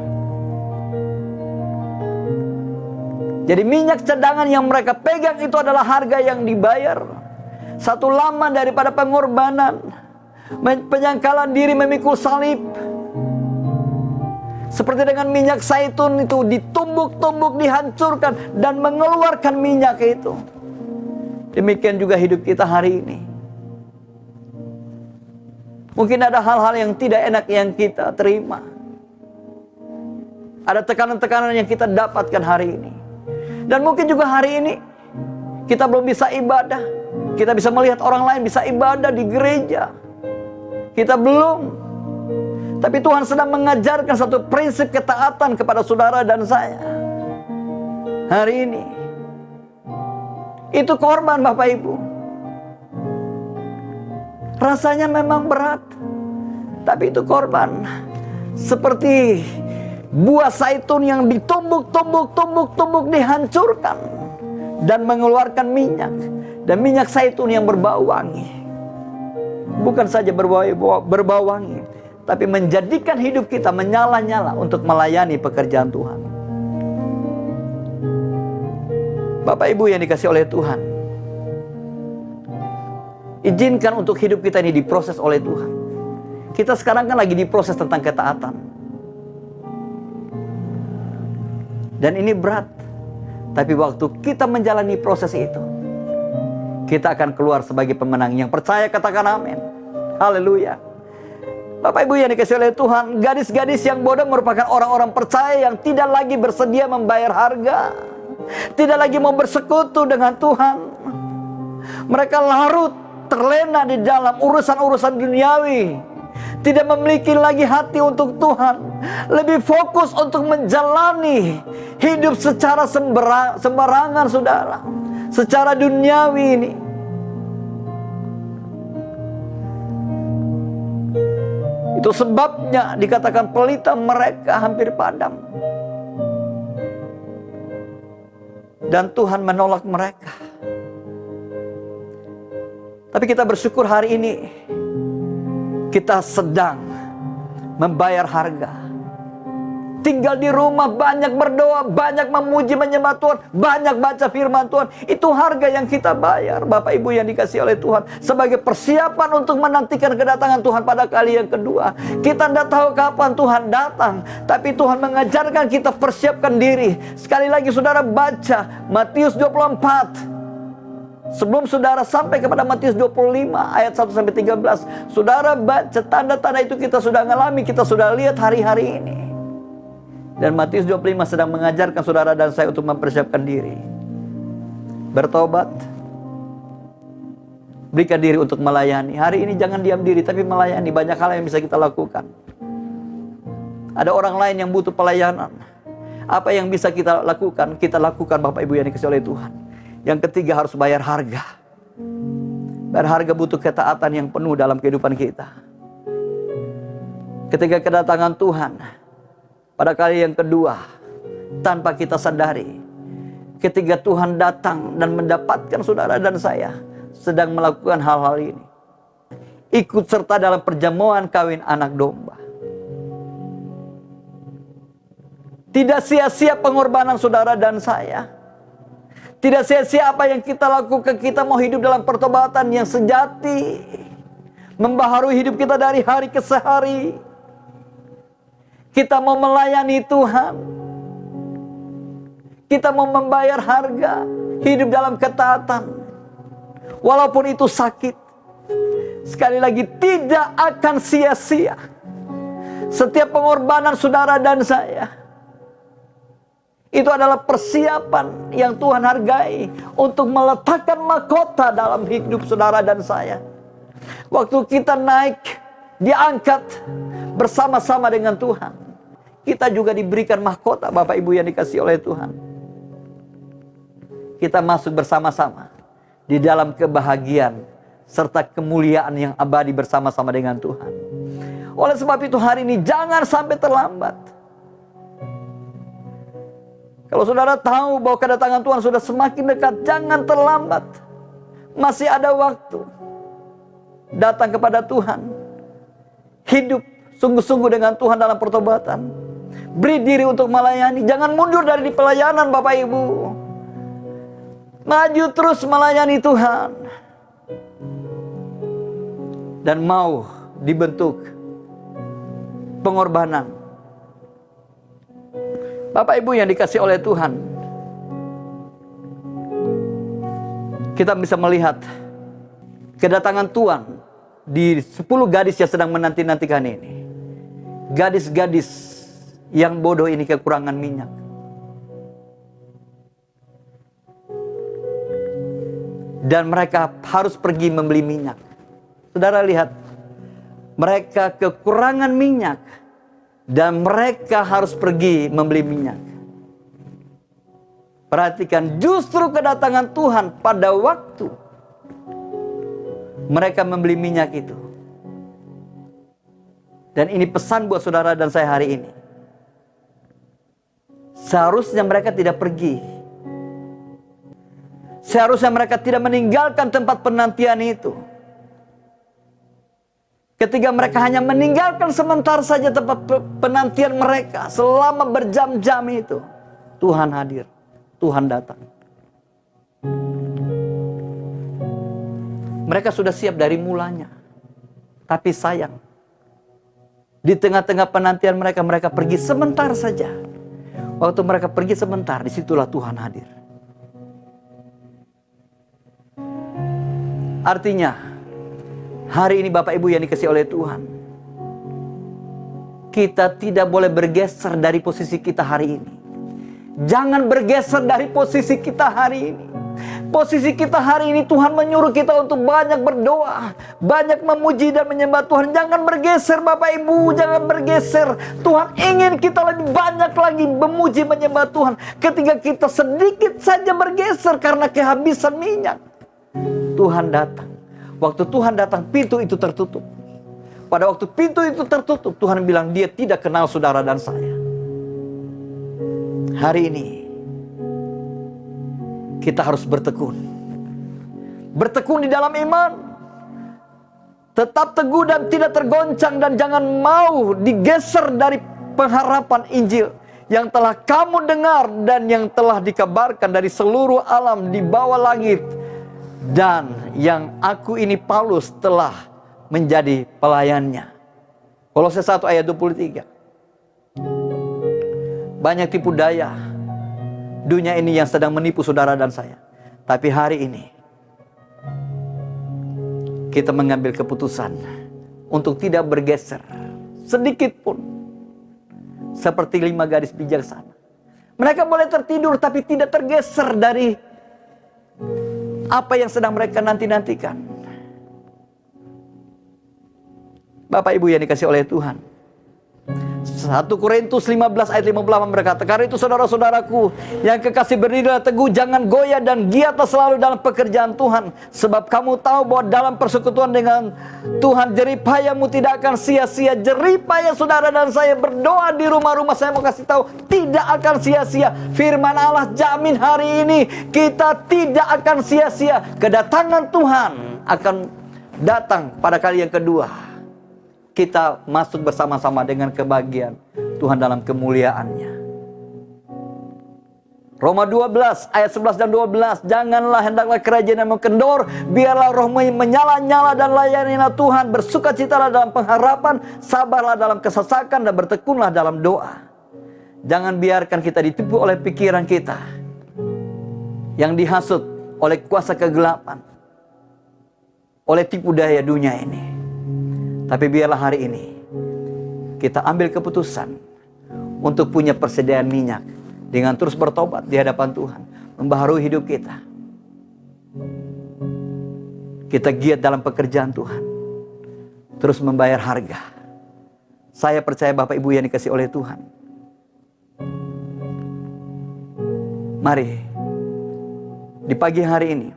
Jadi minyak cadangan yang mereka pegang itu adalah harga yang dibayar. Satu lama daripada pengorbanan, penyangkalan diri, memikul salib. Seperti dengan minyak zaitun itu ditumbuk-tumbuk, dihancurkan dan mengeluarkan minyak itu. Demikian juga hidup kita hari ini. Mungkin ada hal-hal yang tidak enak yang kita terima. Ada tekanan-tekanan yang kita dapatkan hari ini. Dan mungkin juga hari ini kita belum bisa ibadah. Kita bisa melihat orang lain bisa ibadah di gereja, kita belum. Tapi Tuhan sedang mengajarkan satu prinsip ketaatan kepada saudara dan saya hari ini. Itu korban Bapak Ibu. Rasanya memang berat, tapi itu korban. Seperti buah zaitun yang ditumbuk dihancurkan dan mengeluarkan minyak, dan minyak zaitun yang berbau wangi. Bukan saja berbau wangi, tapi menjadikan hidup kita menyala-nyala untuk melayani pekerjaan Tuhan. Bapak Ibu yang dikasihi oleh Tuhan, izinkan untuk hidup kita ini diproses oleh Tuhan. Kita sekarang kan lagi diproses tentang ketaatan. Dan ini berat. Tapi waktu kita menjalani proses itu, kita akan keluar sebagai pemenang. Yang percaya katakan amin. Haleluya. Bapak Ibu yang dikasihi oleh Tuhan, gadis-gadis yang bodoh merupakan orang-orang percaya yang tidak lagi bersedia membayar harga, tidak lagi mau bersekutu dengan Tuhan. Mereka larut terlena di dalam urusan-urusan duniawi, tidak memiliki lagi hati untuk Tuhan, lebih fokus untuk menjalani hidup secara sembarangan, saudara, secara duniawi ini. Itu sebabnya dikatakan pelita mereka hampir padam, dan Tuhan menolak mereka. Tapi kita bersyukur hari ini kita sedang membayar harga. Tinggal di rumah, banyak berdoa, banyak memuji menyembah Tuhan, banyak baca firman Tuhan. Itu harga yang kita bayar, Bapak Ibu yang dikasihi oleh Tuhan, sebagai persiapan untuk menantikan kedatangan Tuhan pada kali yang kedua. Kita tidak tahu kapan Tuhan datang, tapi Tuhan mengajarkan kita persiapkan diri. Sekali lagi saudara baca Matius 24. Sebelum saudara sampai kepada Matius 25 ayat 1-13, saudara baca tanda-tanda itu kita sudah ngalami, kita sudah lihat hari-hari ini. Dan Matius 25 sedang mengajarkan saudara dan saya untuk mempersiapkan diri, bertobat, berikan diri untuk melayani. Hari ini jangan diam diri, tapi melayani. Banyak hal yang bisa kita lakukan. Ada orang lain yang butuh pelayanan. Apa yang bisa kita lakukan? Kita lakukan, Bapak Ibu yang dikasihi oleh Tuhan. Yang ketiga, harus bayar harga. Bayar harga butuh ketaatan yang penuh dalam kehidupan kita. Ketika kedatangan Tuhan pada kali yang kedua, tanpa kita sadari, ketika Tuhan datang dan mendapatkan saudara dan saya sedang melakukan hal-hal ini, ikut serta dalam perjamuan kawin anak domba. Tidak sia-sia pengorbanan saudara dan saya. Tidak sia-sia apa yang kita lakukan. Kita mau hidup dalam pertobatan yang sejati, membaharui hidup kita dari hari ke hari. Kita mau melayani Tuhan. Kita mau membayar harga, hidup dalam ketaatan. Walaupun itu sakit, sekali lagi tidak akan sia-sia. Setiap pengorbanan saudara dan saya, itu adalah persiapan yang Tuhan hargai untuk meletakkan mahkota dalam hidup saudara dan saya. Waktu kita naik, diangkat bersama-sama dengan Tuhan, kita juga diberikan mahkota, Bapak Ibu yang dikasihi oleh Tuhan. Kita masuk bersama-sama di dalam kebahagiaan serta kemuliaan yang abadi bersama-sama dengan Tuhan. Oleh sebab itu hari ini jangan sampai terlambat. Kalau saudara tahu bahwa kedatangan Tuhan sudah semakin dekat, jangan terlambat. Masih ada waktu. Datang kepada Tuhan. Hidup sungguh-sungguh dengan Tuhan dalam pertobatan. Beri diri untuk melayani. Jangan mundur dari pelayanan, Bapak Ibu. Maju terus melayani Tuhan. Dan mau dibentuk pengorbanan. Bapak Ibu yang dikasihi oleh Tuhan, kita bisa melihat kedatangan Tuhan di 10 gadis yang sedang menanti-nantikan ini. Gadis-gadis yang bodoh ini kekurangan minyak. Dan mereka harus pergi membeli minyak. Saudara lihat, mereka kekurangan minyak. Dan mereka harus pergi membeli minyak. Perhatikan, justru kedatangan Tuhan pada waktu mereka membeli minyak itu. Dan ini pesan buat saudara dan saya hari ini. Seharusnya mereka tidak pergi. Seharusnya mereka tidak meninggalkan tempat penantian itu. Ketika mereka hanya meninggalkan sebentar saja tempat penantian mereka selama berjam-jam itu, Tuhan hadir, Tuhan datang. Mereka sudah siap dari mulanya. Tapi sayang, di tengah-tengah penantian mereka, mereka pergi sebentar saja. Waktu mereka pergi sebentar, disitulah Tuhan hadir. Artinya, hari ini Bapak Ibu yang dikasihi oleh Tuhan, kita tidak boleh bergeser dari posisi kita hari ini. Jangan bergeser dari posisi kita hari ini. Posisi kita hari ini, Tuhan menyuruh kita untuk banyak berdoa, banyak memuji dan menyembah Tuhan. Jangan bergeser Bapak Ibu, jangan bergeser. Tuhan ingin kita lebih banyak lagi memuji menyembah Tuhan. Ketika kita sedikit saja bergeser karena kehabisan minyak, Tuhan datang. Waktu Tuhan datang, pintu itu tertutup. Pada waktu pintu itu tertutup, Tuhan bilang dia tidak kenal saudara dan saya. Hari ini kita harus bertekun. Bertekun di dalam iman. Tetap teguh dan tidak tergoncang, dan jangan mau digeser dari pengharapan Injil yang telah kamu dengar dan yang telah dikabarkan dari seluruh alam di bawah langit, dan yang aku ini Paulus telah menjadi pelayannya. Kolose 1 ayat 23. Banyak tipu daya dunia ini yang sedang menipu saudara dan saya. Tapi hari ini kita mengambil keputusan untuk tidak bergeser sedikit pun. Seperti 5 gadis bijaksana. Mereka boleh tertidur tapi tidak tergeser dari apa yang sedang mereka nanti-nantikan. Bapak Ibu yang dikasihi oleh Tuhan, 1 Korintus 15 ayat 58 berkata, karena itu saudara-saudaraku yang kekasih, berdirilah teguh, jangan goyah dan giatlah selalu dalam pekerjaan Tuhan. Sebab kamu tahu bahwa dalam persekutuan dengan Tuhan jeripayamu tidak akan sia-sia. Jeripaya saudara dan saya berdoa di rumah-rumah, saya mau kasih tahu, tidak akan sia-sia. Firman Allah jamin hari ini kita tidak akan sia-sia. Kedatangan Tuhan akan datang pada kali yang kedua. Kita masuk bersama-sama dengan kebahagiaan Tuhan dalam kemuliaannya. Roma 12 ayat 11 dan 12. Janganlah hendaklah kerajaanmu kendor, biarlah rohmu menyala-nyala dan layanilah Tuhan. Bersukacitalah dalam pengharapan, sabarlah dalam kesesakan, dan bertekunlah dalam doa. Jangan biarkan kita ditipu oleh pikiran kita yang dihasut oleh kuasa kegelapan, oleh tipu daya dunia ini. Tapi biarlah hari ini kita ambil keputusan untuk punya persediaan minyak dengan terus bertobat di hadapan Tuhan, membaharui hidup kita. Kita giat dalam pekerjaan Tuhan, terus membayar harga. Saya percaya Bapak Ibu yang dikasihi oleh Tuhan, mari di pagi hari ini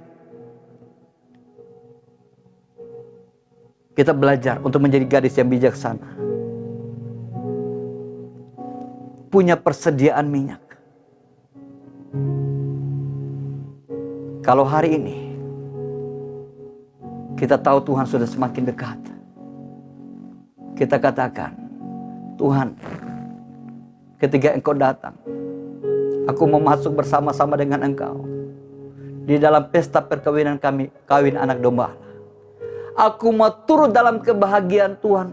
kita belajar untuk menjadi gadis yang bijaksana. Punya persediaan minyak. Kalau hari ini kita tahu Tuhan sudah semakin dekat, kita katakan, Tuhan, ketika Engkau datang, aku mau masuk bersama-sama dengan Engkau di dalam pesta perkawinan kami, kawin anak domba. Aku mau turut dalam kebahagiaan Tuhan.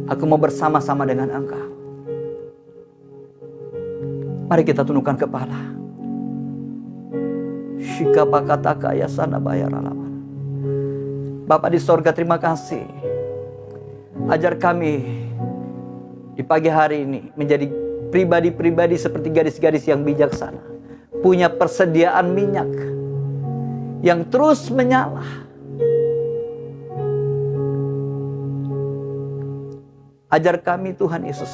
Aku mau bersama-sama dengan Engkau. Mari kita tundukkan kepala. Shikapakataka yasana bayaralaman. Bapa di sorga, terima kasih. Ajar kami di pagi hari ini menjadi pribadi-pribadi seperti gadis-gadis yang bijaksana. Punya persediaan minyak yang terus menyala. Ajar kami Tuhan Yesus,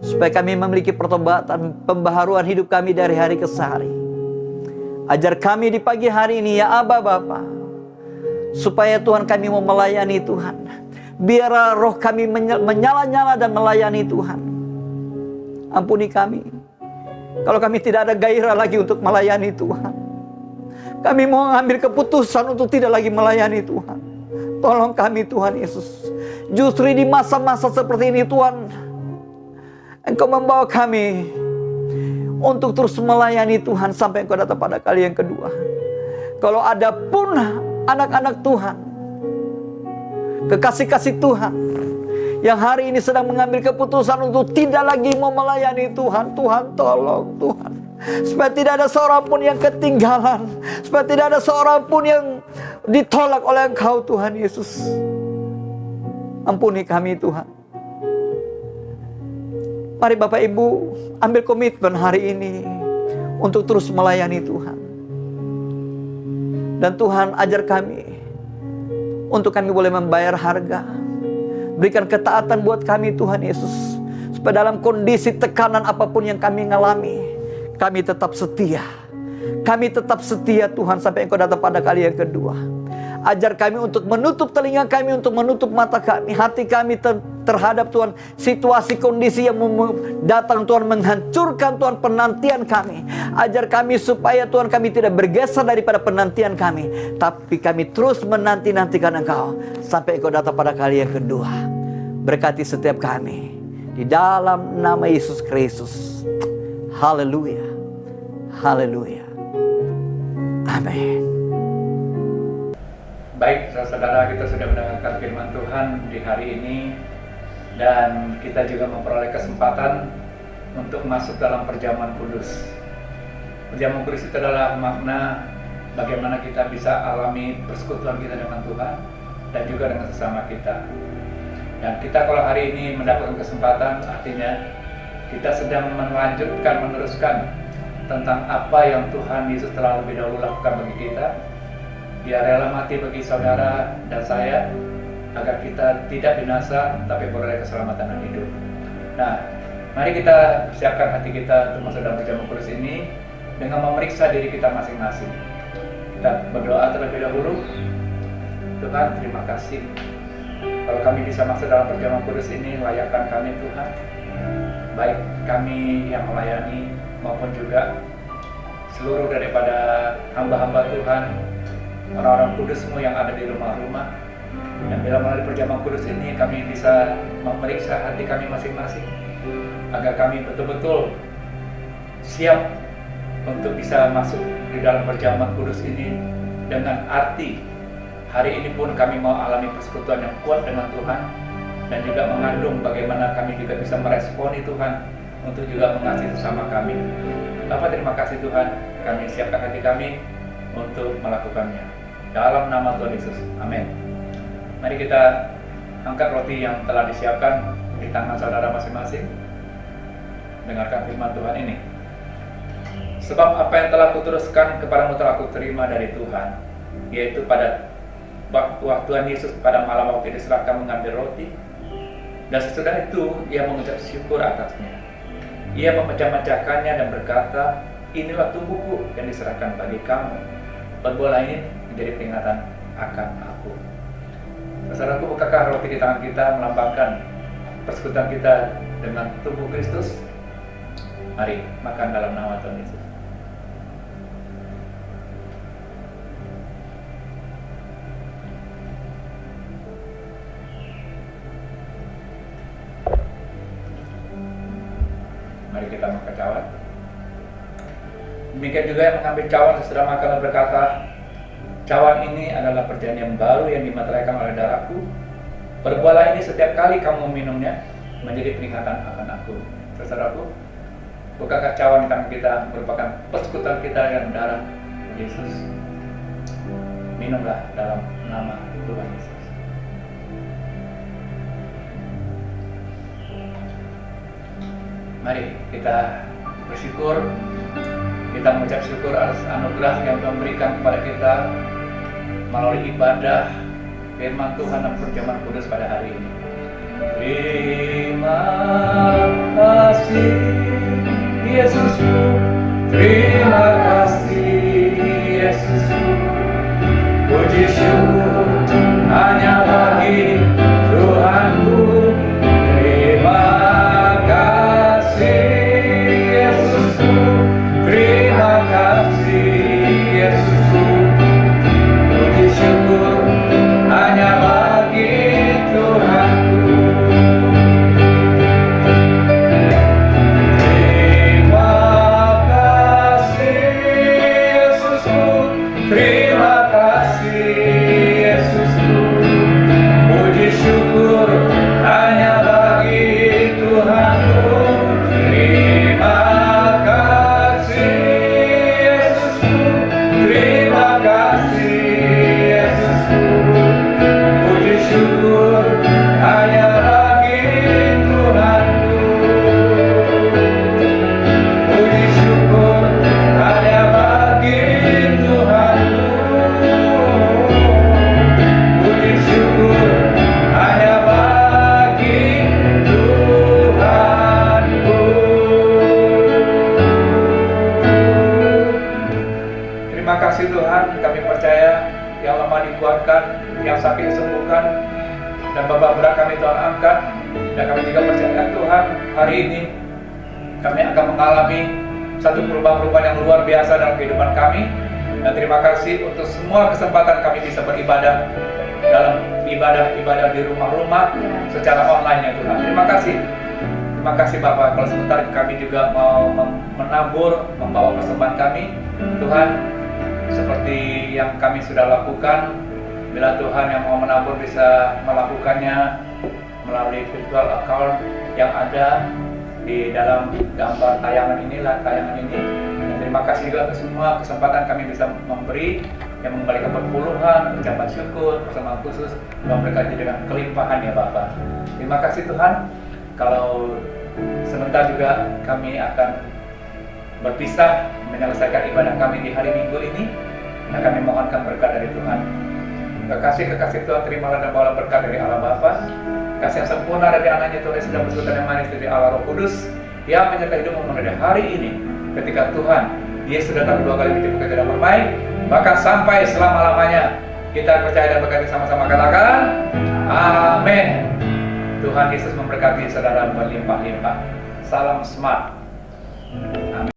supaya kami memiliki pertobatan, pembaharuan hidup kami dari hari ke hari. Ajar kami di pagi hari ini ya Aba Bapa, supaya Tuhan kami mau melayani Tuhan. Biarlah roh kami menyala-nyala dan melayani Tuhan. Ampuni kami. Kalau kami tidak ada gairah lagi untuk melayani Tuhan. Kami mau mengambil keputusan untuk tidak lagi melayani Tuhan. Tolong kami Tuhan Yesus. Justru di masa-masa seperti ini Tuhan, Engkau membawa kami untuk terus melayani Tuhan sampai Engkau datang pada kali yang kedua. Kalau ada pun anak-anak Tuhan, kekasih-kasih Tuhan, yang hari ini sedang mengambil keputusan untuk tidak lagi mau melayani Tuhan, Tuhan tolong Tuhan, supaya tidak ada seorang pun yang ketinggalan, supaya tidak ada seorang pun yang ditolak oleh Engkau Tuhan Yesus. Ampuni kami Tuhan. Mari Bapak Ibu ambil komitmen hari ini untuk terus melayani Tuhan. Dan Tuhan ajar kami untuk kami boleh membayar harga. Berikan ketaatan buat kami Tuhan Yesus, supaya dalam kondisi tekanan apapun yang kami ngalami, kami tetap setia. Kami tetap setia Tuhan sampai Engkau datang pada kali yang kedua. Ajar kami untuk menutup telinga kami, untuk menutup mata kami, hati kami terhadap Tuhan situasi kondisi yang datang Tuhan, menghancurkan Tuhan penantian kami. Ajar kami supaya Tuhan kami tidak bergeser daripada penantian kami, tapi kami terus menanti-nantikan Engkau sampai Engkau datang pada kali yang kedua. Berkati setiap kami di dalam nama Yesus Kristus. Haleluya. Haleluya. Amin. Baik, saudara, kita sudah mendengarkan firman Tuhan di hari ini, dan kita juga memperoleh kesempatan untuk masuk dalam perjamuan kudus. Perjamuan kudus itu adalah makna bagaimana kita bisa alami persekutuan kita dengan Tuhan dan juga dengan sesama kita. Dan kita kalau hari ini mendapatkan kesempatan, artinya kita sedang meneruskan tentang apa yang Tuhan Yesus telah lebih dahulu lakukan bagi kita. Dia rela mati bagi saudara dan saya agar kita tidak binasa tapi beroleh keselamatan dan hidup. Nah, mari kita persiapkan hati kita untuk masuk dalam perjamuan kudus ini dengan memeriksa diri kita masing-masing. Kita berdoa terlebih dahulu. Tuhan, terima kasih kalau kami bisa masuk dalam perjamuan kudus ini. Layakkan kami Tuhan, baik kami yang melayani maupun juga seluruh daripada hamba-hamba Tuhan, orang-orang kudus-Mu yang ada di rumah-rumah. Dan bila melalui perjamuan kudus ini kami bisa memeriksa hati kami masing-masing, agar kami betul-betul siap untuk bisa masuk di dalam perjamuan kudus ini dengan arti hari ini pun kami mau alami persekutuan yang kuat dengan Tuhan, dan juga mengandung bagaimana kami juga bisa meresponi Tuhan untuk juga mengasihi sesama kami. Bapak, terima kasih Tuhan, kami siapkan hati kami untuk melakukannya. Dalam nama Tuhan Yesus, amin. Mari kita angkat roti yang telah disiapkan di tangan saudara masing-masing. Dengarkan firman Tuhan ini. Sebab apa yang telah kuteruskan kepadamu telah kuterima dari Tuhan, yaitu pada waktu Tuhan Yesus pada malam waktu diserahkan mengambil roti, dan sesudah itu ia mengucap syukur atasnya. Ia memecah-mecahkannya dan berkata, inilah tubuhku yang diserahkan bagi kamu. Perbuatlah ini menjadi peringatan akan aku. Saudaraku, bukankah roti di tangan kita melambangkan persekutuan kita dengan tubuh Kristus? Mari makan dalam nama Tuhan Yesus. Mari kita makan cawan. Demikian juga yang mengambil cawan sesudah makan dan berkata, cawan ini adalah perjanjian baru yang dimateraikan oleh darahku. Perbuatlah ini setiap kali kamu minumnya menjadi peringatan akan aku. Saudaraku, bukankah cawan di tangan kita merupakan persekutuan kita yang darah Yesus? Minumlah dalam nama Tuhan Yesus. Mari kita bersyukur, kita mengucap syukur atas anugerah yang Tuhan berikan kepada kita melalui ibadah firman Tuhan dan perjamuan kudus pada hari ini. Terima kasih Yesusku, terima kasih Yesusku, puji syukur hanya bagi Tuhanku. Terima kasih Terima kasih Tuhan, kami percaya yang lemah dikuatkan, yang sakit disembuhkan, dan beban berat kami Tuhan angkat. Dan kami juga percaya Tuhan, hari ini kami akan mengalami satu perubahan-perubahan yang luar biasa dalam kehidupan kami. Dan terima kasih untuk semua kesempatan kami bisa beribadah dalam ibadah di rumah-rumah secara online ya Tuhan. Terima kasih. Terima kasih Bapak. Kalau sebentar kami juga mau menabur, membawa persembahan kami, Tuhan, seperti yang kami sudah lakukan. Bila Tuhan yang mau menabur bisa melakukannya melalui virtual account yang ada di dalam gambar tayangan ini. Dan terima kasih juga untuk semua kesempatan kami bisa memberi yang mengembalikan perpuluhan, ucapan syukur, persembahan khusus, memberkati dengan kelimpahan ya Bapak. Terima kasih Tuhan. Kalau sebentar juga kami akan berpisah menyelesaikan ibadah kami di hari Minggu ini, dan kami mohonkan berkat dari Tuhan. Kekasih Tuhan, terimalah dan bawalah berkat dari Allah Bapa, kasih yang sempurna dari anaknya Tuhan yang sedang bersuka yang manis dari Allah Roh Kudus, yang menyertai hidupmu mulai hari ini. Ketika Tuhan, Dia sudah datang 2 kali menjemput kita dan bermain, maka sampai selama-lamanya. Kita percaya dan berkati sama-sama, katakan amin. Tuhan Yesus memberkati saudara berlimpah-limpah. Salam smart.